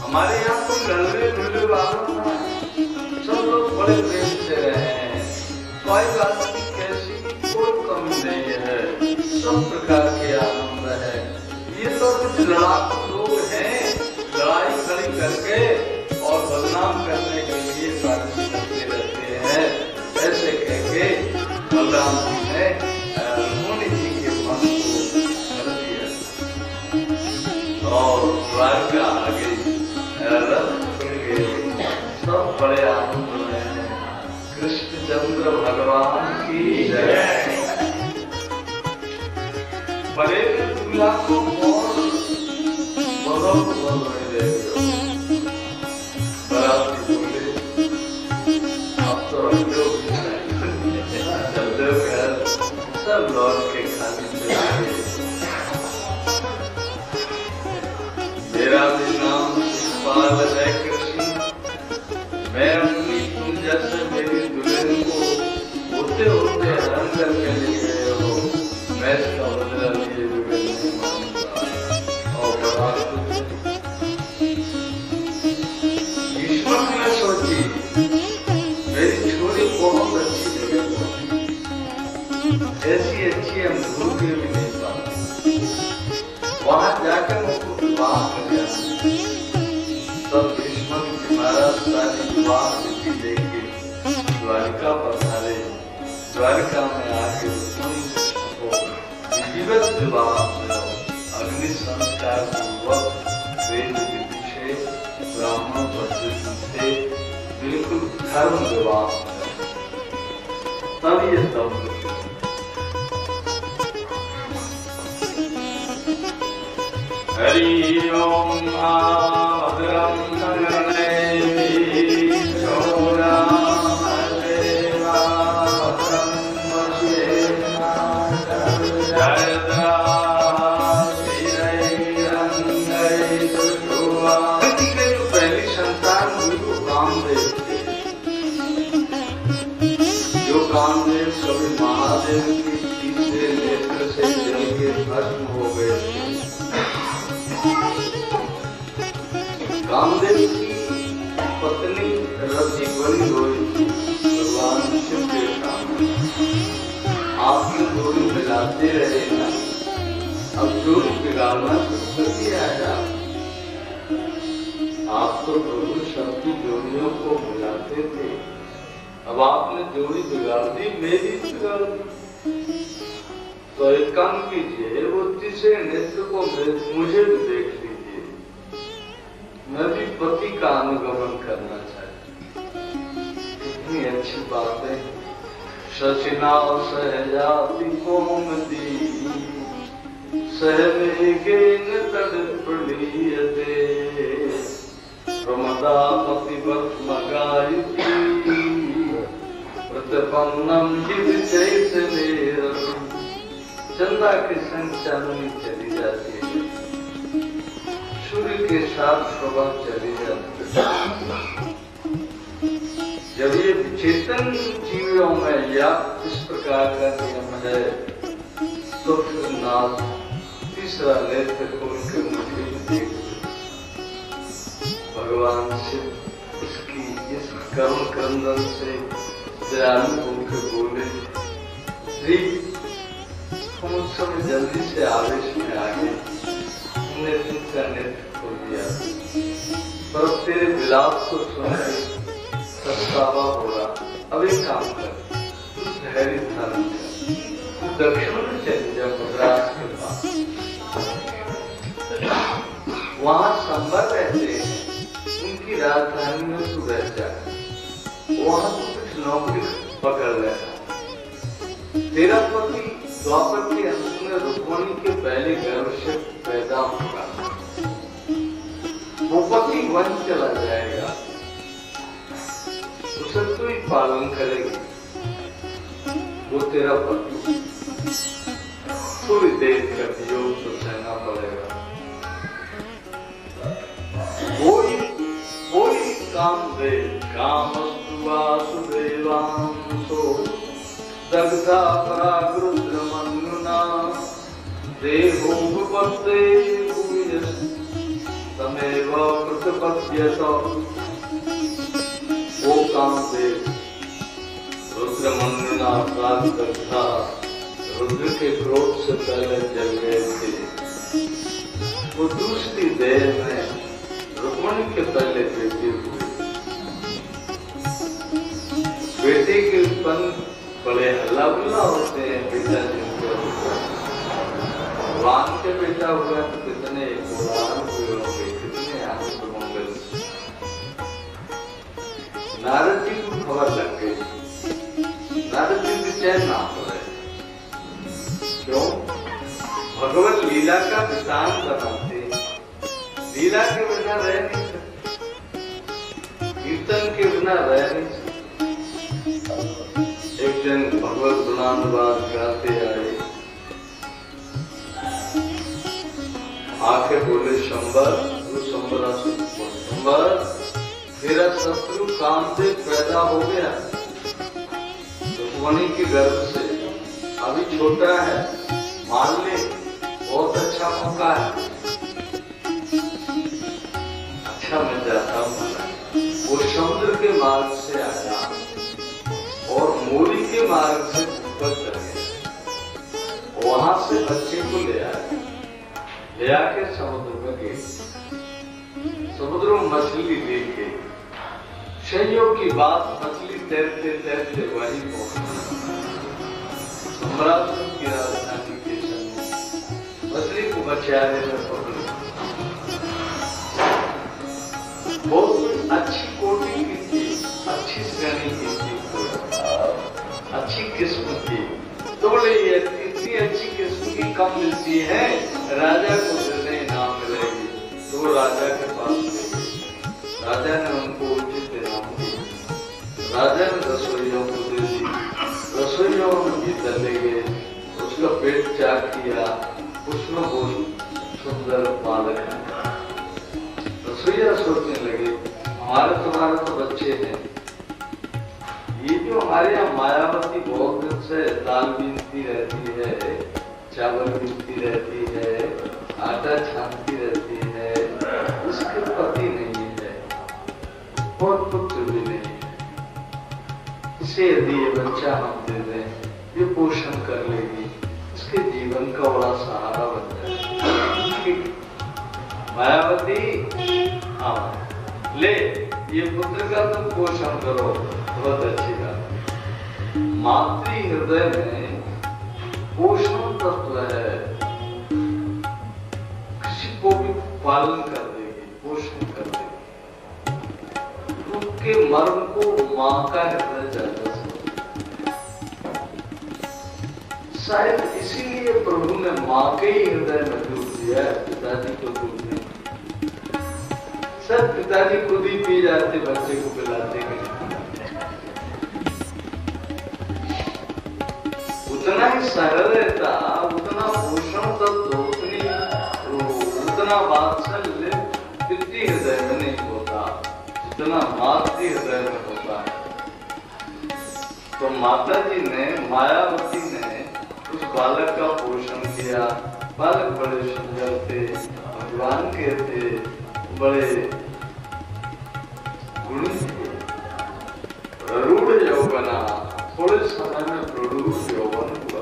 हमारे यहाँ कोई लड़ने ढूंढने वालों ना, सब लोग बड़े प्रेम से रहे हैं, कोई बात की कैसी कोई कमी नहीं है, सब प्रकार के आनंद है। ये तो कुछ लड़ाकू लोग हैं, लड़ाई खड़ी करके और बदनाम करने के लिए साजिश करते रहते हैं। ऐसे कह के बलराम जी ने रुक्मणी जी के मन को कर दिया और द्वारका आ गई, रथ खुल गए, सब बड़े आनंद में हैं। कृष्णचंद्र भगवान की जय। बड़े दूल्हा को बहुत बोल रहे बराती बोले, अब तो रखो सब लौट के खाली चले। मेरा भी नाम शिषपाल है कृष्ण, मैं अपनी तुम जैसे मेरी दुल्हन को होते होते हरण करके ले गए हो, मैं इसका बदला लिए बिगड़ नहीं मानूंगा। और बड़ा ईश्वर ने सोची, मेरी छोरी बहुत अच्छी जगह पहुंची, ऐसी अच्छी हम भूल के भी नहीं पाते, वहां जाकर उनको विवाह कर दिया। तब भीष्म महाराज सारी विवाह विधि लेके द्वारिका पधारे। द्वारिका में आके विधिवत विवाह अग्नि संस्कार पूर्वक वेद विधि से ब्राह्मण पद्धति से बिल्कुल धर्म विवाह तब ये तब हरि ओम आदरम कामदेव कभी महादेव की तीसरे नेत्र से जल के भस्म हो गए। कामदेव की पत्नी रति बनी हुई भगवान शिव के सामने आपने जोड़ी मिलाते रहे ना, अब जोड़ी बिगाड़ना संस्कृति आया। आप तो प्रभु सबकी जोड़ियों को मिलाते थे, अब आपने जोड़ी बिगाड़ दी, मेरी बिगाड़ दी। तो एक काम कीजिए, वो तीसरे नेत्र को मुझे भी देख लीजिए, मैं भी पति का अनुगमन करना चाहती। कितनी अच्छी बात है। सचिना सहजाति कोमती सहमेघेन तड़पड़ीयते प्रमदापति वर्त्मगायति प्रतिपन्नम चैतन्य। चंदा के संग चांदनी चली जाती है, सूर्य के साथ शोभा चली जाती है। जब ये चेतन जीवों में या इस प्रकार का नियम है, तो फिर नाथ तीसरा नेत्र खोल के मुझे देख भगवान शिव इसकी इस करुण क्रंदन से दयालु होकर बोले, श्री हम उस समय जल्दी से आवेश में आ गए, हमने तीसरा नेत्र खोल दिया, पर तेरे विलाप को सुनकर पछतावा हो रहा। अब एक काम कर, तू धैर्य धारण कर, दक्षिण में चली जा मद्रास के पास, वहां संबर रहते हैं, उनकी राजधानी में तू रह जाए, वहां तू कुछ नौकरी पकड़ लेना। तेरा पति द्वापर के अंत में रुक्मिणी के पहले गर्भ से पैदा होगा, वो पति वन चला जाएगा, उसे तू ही पालन करेगी। वो तेरा पति थोड़ी देर का योग तो सहना पड़ेगा। कोई काम दे कामस्तु वासुदेवांसो दग्धा परागरुद्र मन्युना देहोपपत्ते भूयस् तमेव प्रतिपद्यत। वो कामदेव रुद्रमन्युना प्राग दग्धा रुद्र के क्रोध से पहले जल गए थे, वो दूसरी देह में रुक्मिणी के पहले बेटे हुए। बेटे के उत्पन्न बड़े हल्ला गुल्ला होते हैं, बेटा जिनके भगवान के बेटा हुआ तो कितने पुराण हुए होंगे, कितने आनंद मंगल। नारद जी को खबर लग गई, नारद जी भी चैन ना हो रहे। क्यों? भगवत लीला का विधान बनाते, लीला के बिना रह नहीं सकते, कीर्तन के बिना रह नहीं सकते। एक दिन भगवत गुणानुवाद गाते आए, आके बोले शंबर, शंबर तेरा शत्रु कामदेव पैदा हो गया रुक्मिणी के गर्भ से, अभी छोटा है, मान ले, बहुत अच्छा मौका है। अच्छा मैं जाता हूँ, वो समुद्र के मार्ग से आया और मोरी के मार्ग से ऊपर चल गया, वहां से बच्चे को ले आके समुद्र में गए। समुद्र में मछली लेके, संयोग की बात मछली तैरते तैरते वहीं पहुंची। सम्राट की राजधानी के संग मछली को बचाने में पकड़ी। बहुत अच्छी कोटि की थी, अच्छी श्रेणी की थी, अच्छी किस्म की। तो बोले ये इतनी अच्छी किस्म की कम मिलती है, राजा को देने इनाम मिलेगी। तो वो राजा के पास गई। राजा ने उनको उचित इनाम दिया। राजा ने रसोइयों को दे दी। रसोइयों ने भीतर ले गए, उसका पेट चाक किया, उसमें बहुत सुंदर बालक है। रसोइया सोचने लगे हमारे तुम्हारे तो बच्चे हैं, ये जो हमारे यहाँ मायावती बहुत दिन से दाल बीनती रहती है, चावल बीनती रहती है, आटा छानती रहती है, उसके पति नहीं है और पुत्र भी नहीं है। इसे यदि ये बच्चा हम दे दें, ये पोषण कर लेगी, इसके जीवन का बड़ा सहारा बन जाए। मायावती हाँ ले, ये पुत्र का तुम पोषण करो, बहुत अच्छी बात। मातृ हृदय में पोषण तत्व है, किसी को भी पालन कर देगी, पोषण कर देगी। उसके मर्म को मां का हृदय ज्यादा शायद इसीलिए प्रभु ने मां के ही हृदय में डूब दिया, पिताजी को डूब दिया। सब पिताजी खुद ही पी जाते, बच्चे को पिलाते हैं। उतना ही सरलता, उतना पोषण तत्व, उतना वात्सल्य पितृ हृदय में नहीं होता जितना मातृ हृदय में होता है। तो माता जी ने, मायावती ने उस बालक का पोषण किया। बालक बड़े सुंदर थे, भगवान के थे, बड़े गुणी थे। रूढ़ यौवना, थोड़े समय में प्रौढ़ यौवन हुआ।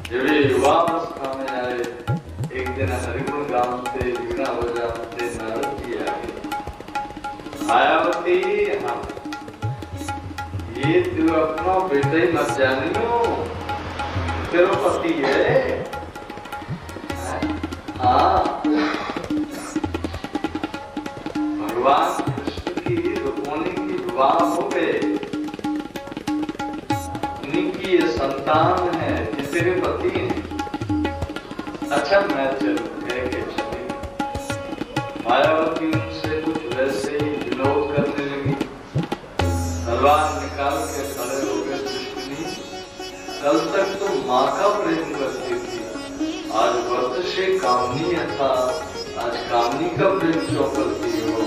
जब ये युवावस्था में आए, एक दिन हरिगुण गाते, वीणा बजाते नारद जी आए। मायावती हाँ, ये तू अपना बेटा ही मत जानियो, तेरा पति है। हाँ, भगवान कृष्ण की रुक्मिणी की विवाह हो गए, उनकी ये संतान है, ये तेरे पति हैं। अच्छा मैं चलूं, कह के चली। मायावती उनसे कुछ वैसे ही विनोद करने लगी। तलवार निकाल के खड़े हो गए। कृष्ण, कल तक तो माँ का प्रेम करती थी, आज व्रत से कामनी था, आज कामनी का प्रेम क्यों करती हो?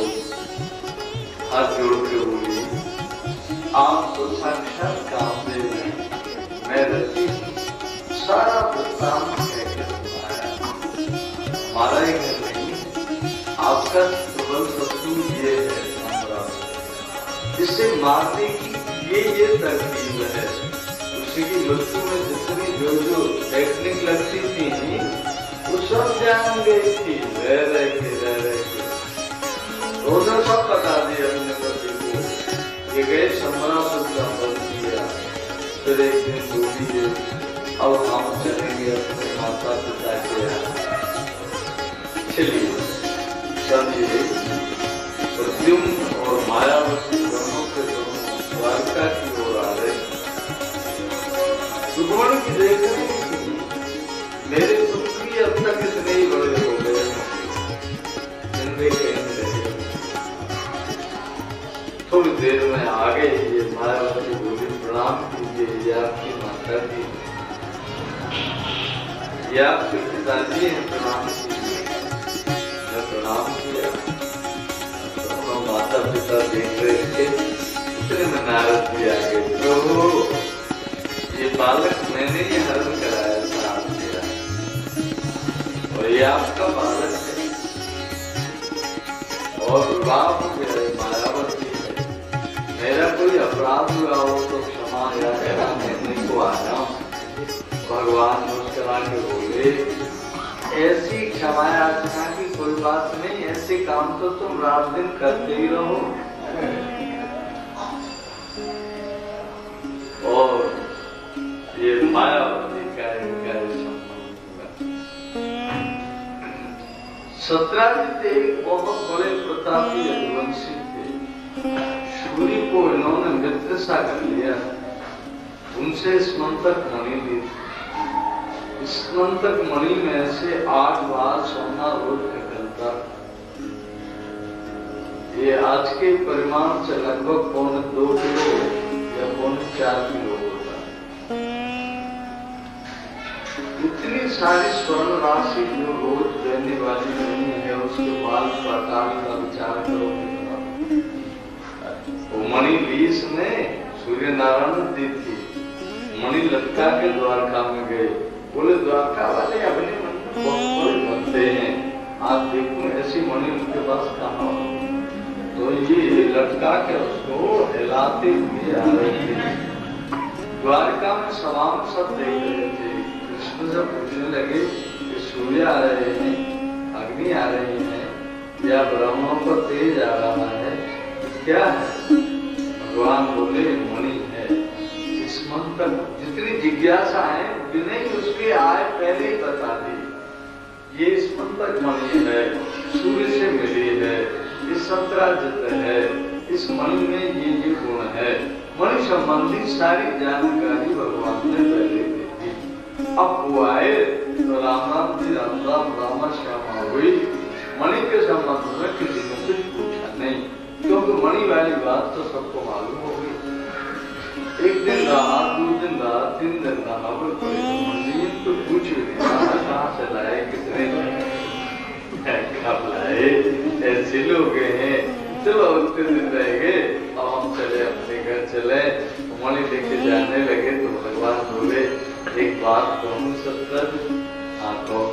हाथ जोड़ के बोली, आप तो साक्षात कामदेव हैं, मैं रति सारा वृत्तांत कहकर सुनाया। हमारा ही घर नहीं, आपका प्रबल शत्रु ये है सम्राट, इसे मारने की ये तरकीब है। उसी की मृत्यु में जितनी जो टेक्निक लगती थी, वो सब जान गई थी। रह के उन्होंने सब बता दिया अपने पति को। ये गए सम्राट का बल किया। फिर एक दिन बोली, अब हम चलेंगे अपने माता पिता के यहाँ। चलिए समझिए, प्रद्युम्न और मायावती दोनों के दोनों द्वारका की ओर आ रहे। रुक्मिणी की देख रही थी, मेरे पुत्री अब तक इतने ही बड़े हो गए, जिंदगी कहीं रहे। थोड़ी देर में आ गए। ये मायावती बोली, प्रणाम कीजिए, ये आपकी माता जी, ये आपके पिताजी हैं, प्रणाम कीजिए। मैं प्रणाम किया। तो माता पिता देख रहे थे, इतने में नारद जी आ गए। प्रभु, ये बालक मैंने ही हरण कराया था आपके, और ये आपका बालक है, और विवाह हो गया मायावती है। मेरा कोई अपराध हुआ हो तो क्षमा याचना को आया। भगवान मुस्कुरा के बोले, ऐसी क्षमा याचना की कोई बात नहीं, ऐसे काम तो तुम रात दिन करते ही रहो। और ये मायावती का संबंध सत्राजित एक बहुत बड़े प्रतापी यदुवंशी थे। सूर्य को इन्होंने मित्र सा कर लिया। उनसे स्मंतक मणि ली। स्मंतक मणि में से 8 बार सोना रोज निकलता। ये आज के परिमाण से लगभग 2 किलो या 4 किलो होता है। इतनी सारी स्वर्ण राशि जो रोज देने वाली नहीं है, उसके बाल प्रकार का विचार करो। वो मणि लीस ने सूर्य नारायण दी थी। मणि लटका के द्वारका में गए। बोले द्वारका वाले अपने मन में बहुत बड़े बनते हैं, आप देखो ऐसी मणि उनके पास कहाँ हो। तो ये लटका के उसको हिलाते हुए आ रहे थे। द्वारका में सवाम सब देख रहे थे। कृष्ण जब पूछने लगे कि सूर्य आ रहे हैं, अग्नि आ रही है या ब्रह्मा पर तेज आ रहा है, क्या है? भगवान बोले मणि है। इस मन तक जितनी जिज्ञासा है विनय उसके आए पहले ही बता दी। ये स्मंतक मणि है, सूर्य से मिली है, इस सत्राजित है, इस मणि में ये गुण है। मणि संबंधी सारी जानकारी भगवान ने पहले दी थी। अब वो आए तो राम राम जी राम राम रामा श्यामा हुई। मणि के संबंध में किसी ने कुछ पूछा नहीं, क्योंकि मणि वाली बात तो सबको मालूम हो गई। एक दिन रहा, 2 दिन रहा, 3 दिन रहा, तो पूछ भी नहीं कहाँ से लाए, कितने कब लाए, ऐसे लोग हैं। चलो उतने दिन रह गए, अब हम चले अपने घर चले। मणि लेके जाने लगे तो भगवान बोले एक बात कहूँ सत्तर आंखों,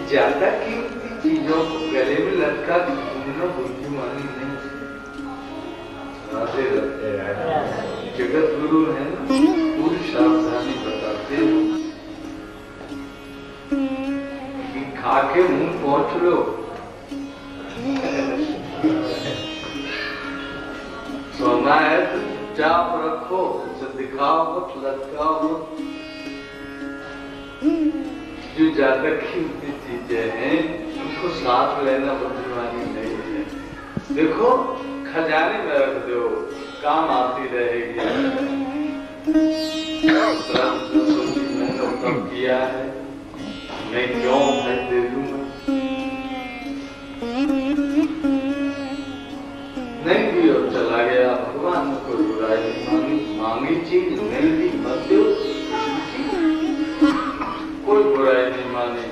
ज्यादा कीमती चीजों को गले में लटका के घूमना बुद्धिमानी नहीं। राधे राधे। जगत गुरु है ना, पूरी सावधानी बताते हो कि खा के मुंह पहुंच लो। सोना है तो चुपचाप रखो, उसे दिखाओ मत, लटकाओ मत। जो ज्यादा कीमती चीजें हैं उनको साथ लेना बुद्धिमानी नहीं है। देखो खजाने में रख दो, काम आती रहेगी। मैंने कब किया है, मैं क्यों मैं दे दूंगा, नहीं भी और चला गया। भगवान ने कोई बुराई नहीं मांगी। मांगी चीज नहीं दी मत दो, कोई बुराई नहीं मानी।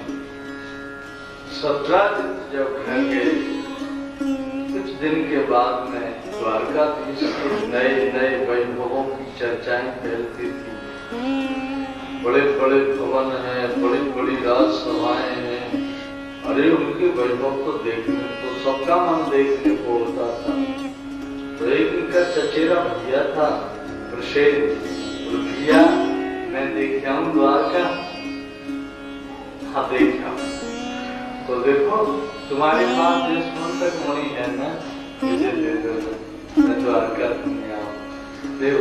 सत्राजित जब घर गए, कुछ दिन के बाद में द्वारकाधीश के नए नए वैभवों की चर्चाएं फैलती थी। बड़े बड़े भवन हैं, बड़ी बड़ी राजसभाएं हैं। अरे उनके वैभव तो देखने तो सबका मन देखने को होता था। तो एक इनका चचेरा भैया था प्रसेन, भैया मैं देखा हूँ द्वारका। हाँ देखा। तो देखो तुम्हारे पास जिस मन तक मणि है ना, मुझे दे दो, मैं द्वारका तुम्हें आऊँ देव।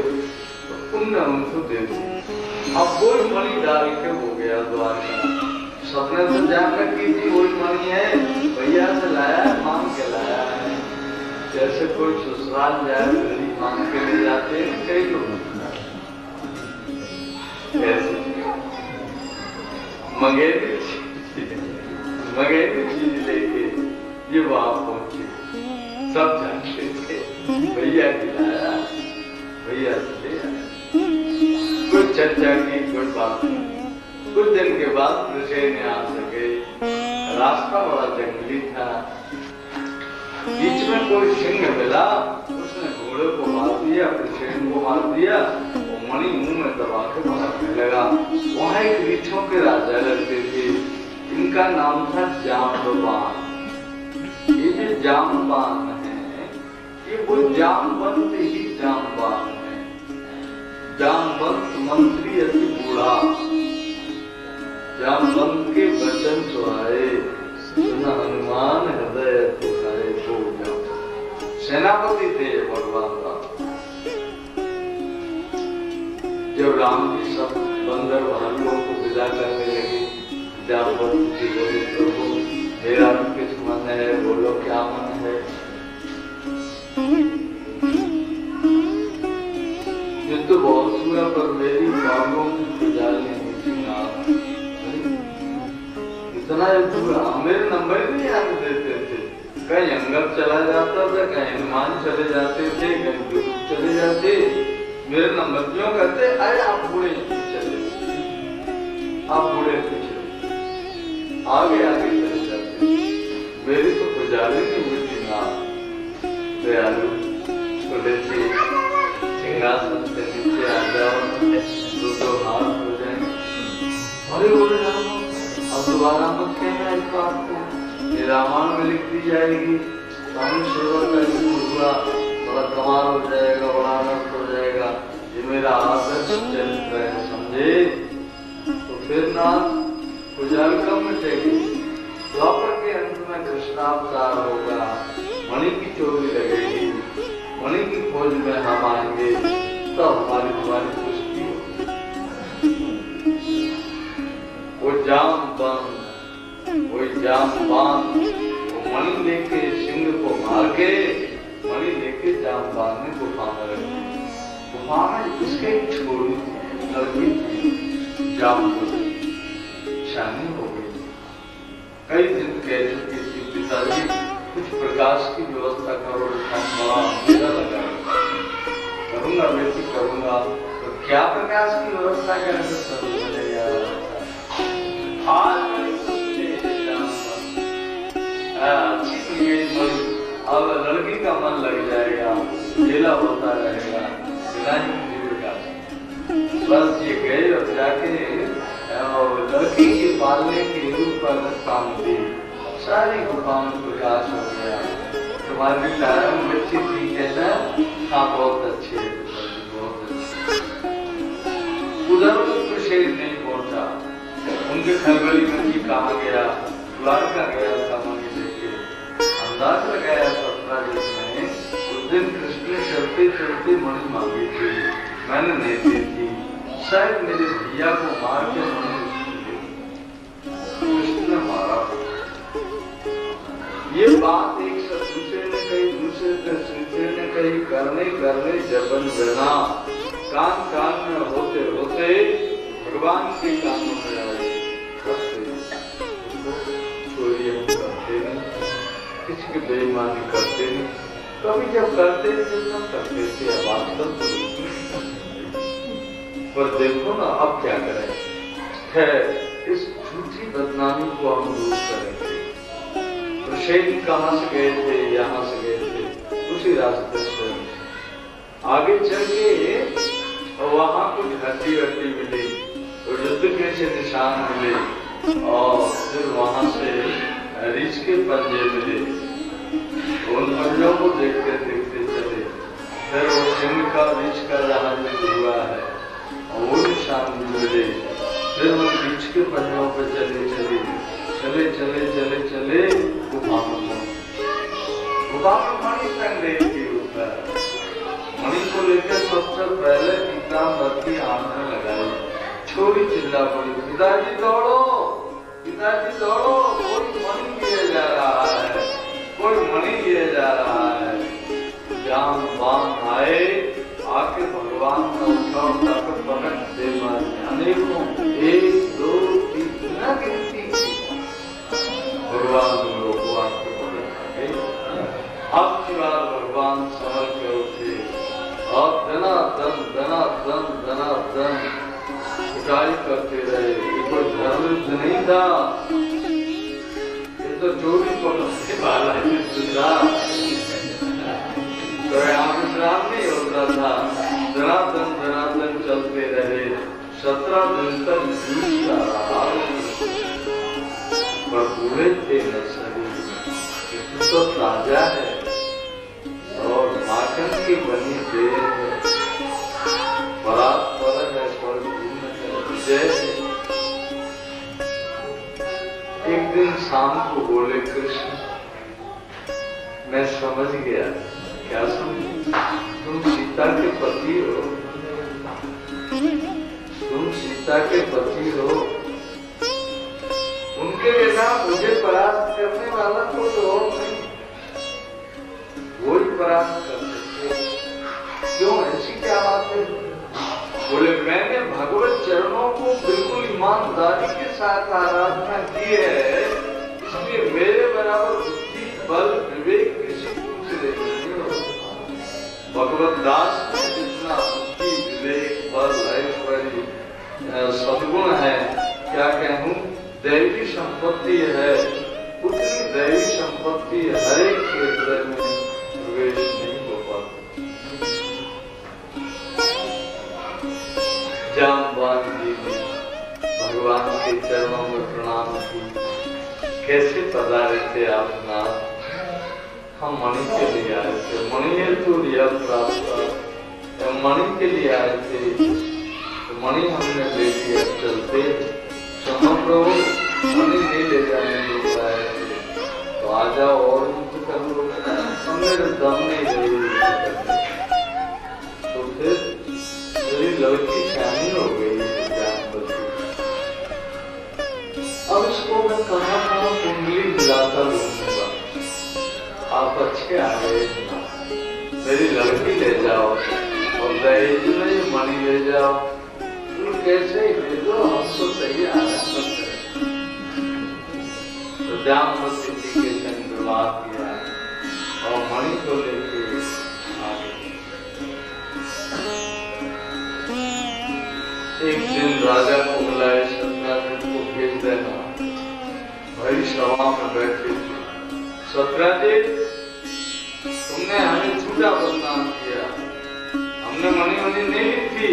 तो उनने उनको दे दी। अब वही मणि डाल के हो गया द्वारका। सपने से जान रखी थी वही मणि है, भैया से लाया, मांग के लाया है। जैसे कोई ससुराल जाए गरीब मांग के ले जाते हैं कई लोग, ऐसे मंगेरी चीज लेके ये वहां पहुंचे। सब जानते थे भैया खिलाया, भैया से ले आया। कुछ चर्चा की, कोई बात नहीं। कुछ दिन के बाद प्रसेन यहाँ से गए। रास्ता बड़ा जंगली था, बीच में कोई सिंह मिला, उसने घोड़े को मार दिया, प्रसेन को मार दिया। वो मणि मुंह में दबा के भागने लगा। वहां एक रीछों के राजा लगते थे, इनका नाम था जाम्बवान। ये जो जाम्बवान है, ये वो जामवंत ही जाम्बवान है। जामवंत मंत्री अति बूढ़ा, जामवंत के वचन सुहाए, सुना हनुमान हृदय दुखाए। सेनापति थे भगवान राम। जब राम जी सब बंदर भालुओं को विदा करने लगे, जामवंत जी बोले प्रभु मेरा भी कुछ मन है, बोलो क्या मन है। ये तो बहुत हुआ पर मेरी बालों की गुजारी नहीं थी ना। इतना मेरे नंबर नहीं याद देते थे, कहीं अंगद चला जाता था, कहीं हनुमान चले जाते थे, कहीं गुरु चले जाते। मेरे नंबर क्यों करते, अरे आप बूढ़े चले, आप बूढ़े पीछे आगे आगे चले जाते। मेरी तो गुजारी नहीं हुई थी ना। दयालु छोटे से सिंहासन से नीचे आ जाओ, दो हाथ हो जाए। अरे बोले अब दोबारा मत कहना इस बात को, ये रामायण में लिख दी जाएगी। स्वामी सेवा का हुआ बड़ा कमाल हो जाएगा, बड़ा आनंद हो जाएगा। ये मेरा आदर्श चरित्र है, समझे। तो फिर ना गुजार कम मिटेगी। द्वापर के अंत में कृष्णावतार होगा, मणि की चोरी लगेगी, मणि की खोज में हम आएंगे, तब हमारी तुम्हारी पुष्टि होगी। वो जामबान, वो मणि लेके सिंह को मार के, मणि लेके जामबान ने गुफा में रखी। गुफा में उसके छोड़ी लड़की थी, जामबान शानी हो गई, कई दिन कह चुकी थी। पिताजी कुछ प्रकाश की व्यवस्था करो, बड़ा अंधेरा लगा, करूंगा बेटी करूंगा। तो क्या प्रकाश की व्यवस्था करेंगे, सब चलेगा। आज अब लड़की का मन लग जाएगा, खेला होता रहेगा, बस ये गए और जाके लड़की के पालने के रूप पर काम दी। सारी गुफा में प्रकाश हो गया। तुम्हारी लाया बच्ची थी कहना, हाँ बहुत अच्छे, बहुत अच्छे। उधर तो शेर नहीं पहुंचा, उनके खलबली में भी कहा गया, द्वारका गया था मणि लेके। अंदाज लगाया सपना जिसमें उस दिन कृष्ण ने चलते चलते मणि मांगी थी, मैंने नहीं दी थी। शायद मेरे भैया को मार के मणि कृष्ण ने मारा। ये बात एक से दूसरे ने कही, दूसरे से तीसरे ने कही, करने करने जबन बना, कान कान में होते होते भगवान के कानों में आए। चोरी हम करते नहीं, किसी की बेईमानी करते नहीं, कभी जब करते थे तब करते थे, अब आजकल तो पर देखो ना अब क्या करें। है इस झूठी बदनामी को हम दूर करेंगे। शेख कहाँ से गए थे, यहाँ से गए थे, उसी रास्ते से आगे चल के वहाँ कुछ हड्डी वड्डी मिली, और युद्ध के से निशान मिले, और फिर वहाँ से रीछ के पंजे मिले। उन पंजों को देखते देखते चले, फिर वो सिंह का रीछ का जहाँ हुआ है और वो निशान मिले। फिर वो रीछ के पंजों पर चले चले चले चले चले चले गुफा में मणि संदेश के ऊपर। मणि को लेकर सबसे पहले पीताम्बरती आंखें लगाई, छोरी चिल्ला पड़ी, पिताजी दौड़ो, पिताजी दौड़ो, कोई मणि लिए जा रहा है, कोई मणि लिए जा रहा है। जामबान आए, आके भगवान का उठाओ ताकत पकड़ दे मारे, अनेकों 1 2 3 न गिनती भगवान लोगों आके पकड़ गए। अब की बार भगवान समझ के उठे और धनाधन धनाधन धनाधन पिटाई करते रहे। ये कोई धर्म युद्ध नहीं था, ये तो चोरी पकड़ने वाला तो यहाँ विश्राम नहीं होता था। धनाधन धनाधन चलते रहे, 17 दिन तक जूझता रहा, पर बूढ़े थे न शरीर, तो ताजा है और माखन की बनी देर है, परात पर है पर पूर्ण है विजय है। एक दिन शाम को बोले कृष्ण, मैं समझ गया। क्या समझ? तुम सीता के पति हो, तुम सीता के पति हो, उनके बिना मुझे परास्त करने वाला कोई और नहीं, वही परास्त कर सकते। क्यों, ऐसी क्या बात है? बोले मैंने भगवत चरणों को बिल्कुल ईमानदारी के साथ आराधना की है, इसलिए मेरे बराबर बुद्धि बल विवेक किसी दूसरे नहीं होगा। भगवत दास में जितना बुद्धि विवेक बल ऐश्वर्य सद्गुण है, क्या कहूँ, दैवी संपत्ति है, उतनी दैवी संपत्ति हर एक के हृदय में प्रवेश नहीं हो पाती। जामवान जी ने भगवान के चरणों में प्रणाम की, कैसे पधारे थे आप नाथ? हम मणि के लिए आए थे, मणि हेतु लिया प्राप्त, मणि के लिए आए थे, तो मणि हमने ले लिया, चलते क्षमा प्रभु, मणि नहीं ले जाने लोग आए थे, तो आ जाओ और मुझे कर लो, हमने दम नहीं दे। तो फिर मेरी लड़की शादी हो गई, अब इसको मैं कहाँ कुंडली दिलाता घूमूंगा। आप अच्छे आ गए, मेरी लड़की ले जाओ और दहेज में मणि ले जाओ। तुम कैसे ही ले दो, हम तो तैयार हैं। तो जामवती जी के संग विवाह किया और मणि को लेके आ गए। एक दिन राजा को बुलाए, सत्राजित को भेज देना। भाई सभा में बैठे थे, सत्राजित तुमने हमें झूठा बदनाम किया, हमने मणि मणि नहीं ली थी,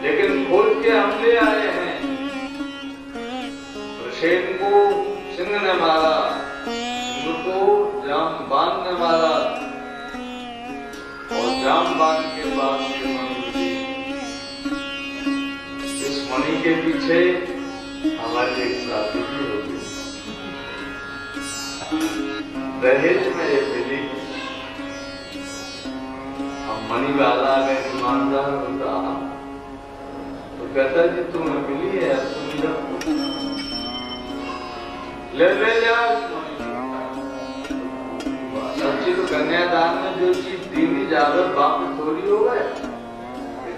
लेकिन खोल के हम ले आए हैं। शेर को सिंह ने मारा, सिंह को जामवान ने मारा, और जामवान के बाद ये मणि ली। इस मणि के पीछे हमारी एक शादी भी होगी, दहेज में ये मिली। अब मणि वाला अगर ईमानदार होता तो कहता जी तुम्हें मिली है, तुम रखो, ले जाओ। सच्ची तो कन्यादान में जो चीज दीनी जावे वापस थोड़ी हो गए।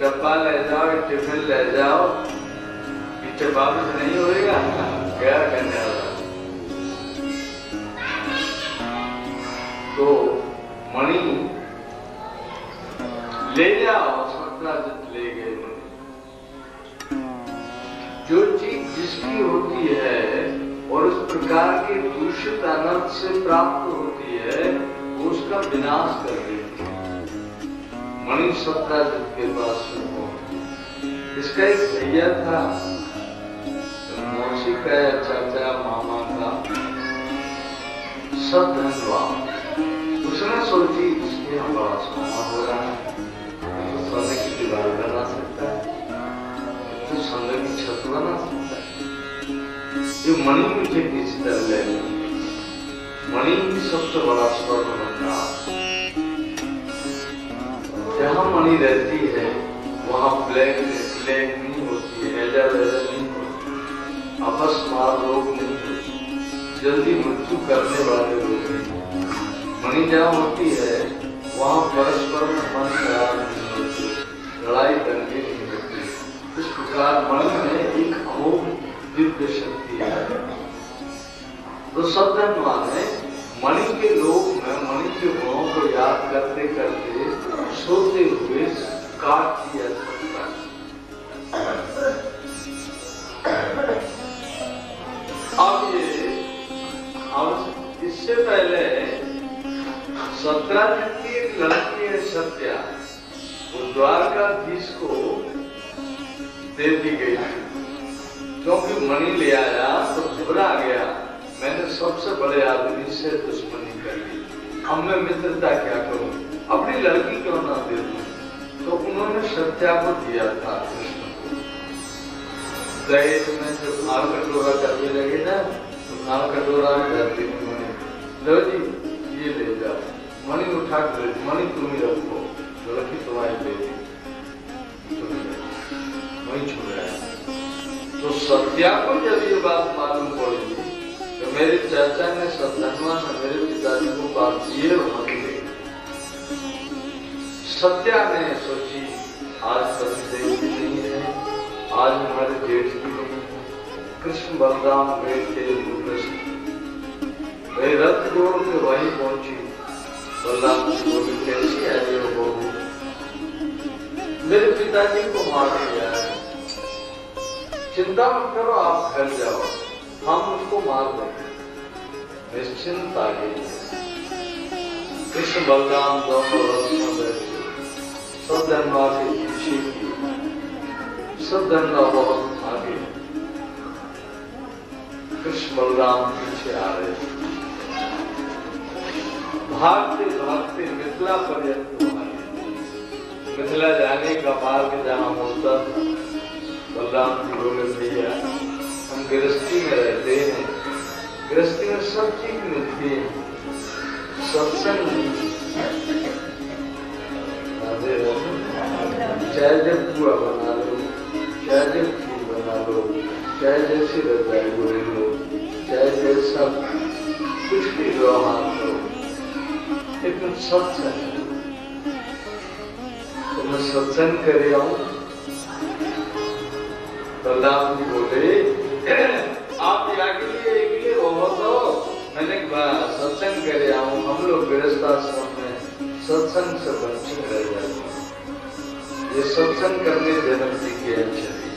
डब्बा ले जाओ, टिफिन ले जाओ, पीछे वापस नहीं होएगा, क्या कन्यादान। तो मणि ले जाओ, सत्राजित ले गए मणि। जो चीज जिसकी होती है और उस प्रकार के दूषित अनर्थ से प्राप्त होती है, वो उसका विनाश कर देती है। मणि सत्राजित के पास में इसका एक भैया था, मौसी का चाचा मामा का, सब धनवान। उसने सोची इसके यहाँ बड़ा सोना हो रहा है, तो सोने की दीवार बना सकता है, तो सोने की छत बना सकता है। ये मणि मुझे किसी तरह ले, मणि ही सबसे बड़ा स्वर्ण भंडार। जहाँ मणि रहती है वहाँ प्लेग नहीं होती है, हैजा नहीं होती, अपस्मार रोग नहीं होती, जल्दी मृत्यु करने वाले लोग नहीं। मणि जहाँ होती है वहाँ परस्पर में मन खराब नहीं होती, लड़ाई दंगे नहीं होती। इस प्रकार मणि में एक अमोघ दिव्य शक्ति है। तो सब धनवान है, मणि के लोक में मणि के गुणों को याद करते करते सोते हुए काट दिया सकता है। अब इससे पहले सत्राजित की एक लड़की है सत्या, वो द्वारकाधीश को दे दी गई थी, क्योंकि मणि ले आया तो घबरा गया, मैंने सबसे बड़े आदमी से दुश्मनी कर ली, अब मैं मित्रता क्या करूं, अपनी लड़की क्यों ना दे दूं। तो उन्होंने सत्या को दिया था कृष्ण को। दहेज में जब नाल कटोरा करने लगे ना, तो नाल कटोरा करते उन्होंने, लो जी ये ले जाओ, मणि उठा कर, मणि तुम ही रखो, लड़की तुम्हारी दे दी, वही छुड़ रहा है। तो तो सत्या को जब ये बात मालूम पड़ी तो मेरे चाचा ने सत्धनवा ने मेरे पिताजी को बात दिए होने दी। सत्या ने सोची आज सत्यदेव भी नहीं है, आज हमारे जेठ भी नहीं है, कृष्ण बलराम गए थे वही रथ जोड़ के वहीं पहुंची। बलराम जी बोले कैसी आई हो बहू, मेरे पिताजी को मार दिया है, चिंता मत करो आप घर जाओ, हम उसको मार देंगे, निश्चिंत आ गई। कृष्ण बलराम दोनों रथ में बैठे, सद्धनवा के पीछे की, सद्धनवा बहुत आगे, कृष्ण बलराम पीछे आ रहे। भागते भागते मिथिला पर्यंत आए। मिथिला जाने का मार्ग जहाँ होता था, बलराम जी बोले भैया हम गृहस्थी में रहते हैं, गृहस्थी में सब चीज मिलती है, सत्संग चाहे जब पुआ बना लो, चाहे जब खीर बना लो, चाहे जैसी रजाई बोले लो, चाहे जैसा कुछ भी व्यवहार करो, लेकिन सत्संग तो मैं सत्संग करे आऊं। बलराम जी बोले आप आगे लिए हो तो मैंने सत्संग करे आऊं, हम लोग गृहस्थाश्रम में सत्संग से वंचित रह जाते हैं। ये सत्संग करने जनक जी की इच्छा थी।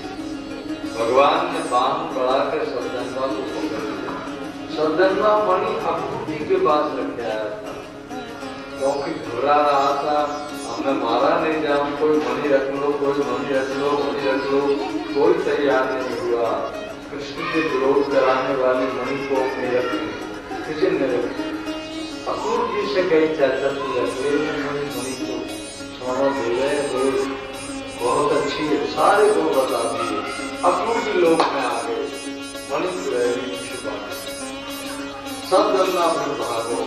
भगवान ने बांध बढ़ाकर सद्धनवा को पकड़ लिया। सद्धनवा मणि आकृति के पास रख आया था, क्योंकि घबरा रहा था हमें मारा नहीं जाऊं, कोई मणि रख लो, कोई मणि रख लो, मणि रख लो, कोई तैयार नहीं हुआ। कृष्ण के विरोध कराने वाली मणि को अपने रख ली, किसी ने रखी। अक्रूर जी से कही चाचा तू रखे मणि को सोना दे गए, तो बहुत अच्छी है, सारे को बता दिए। अक्रूर जी लोग में आ गए, मणि को रह गई छुपा, सब गंगा फिर भागो।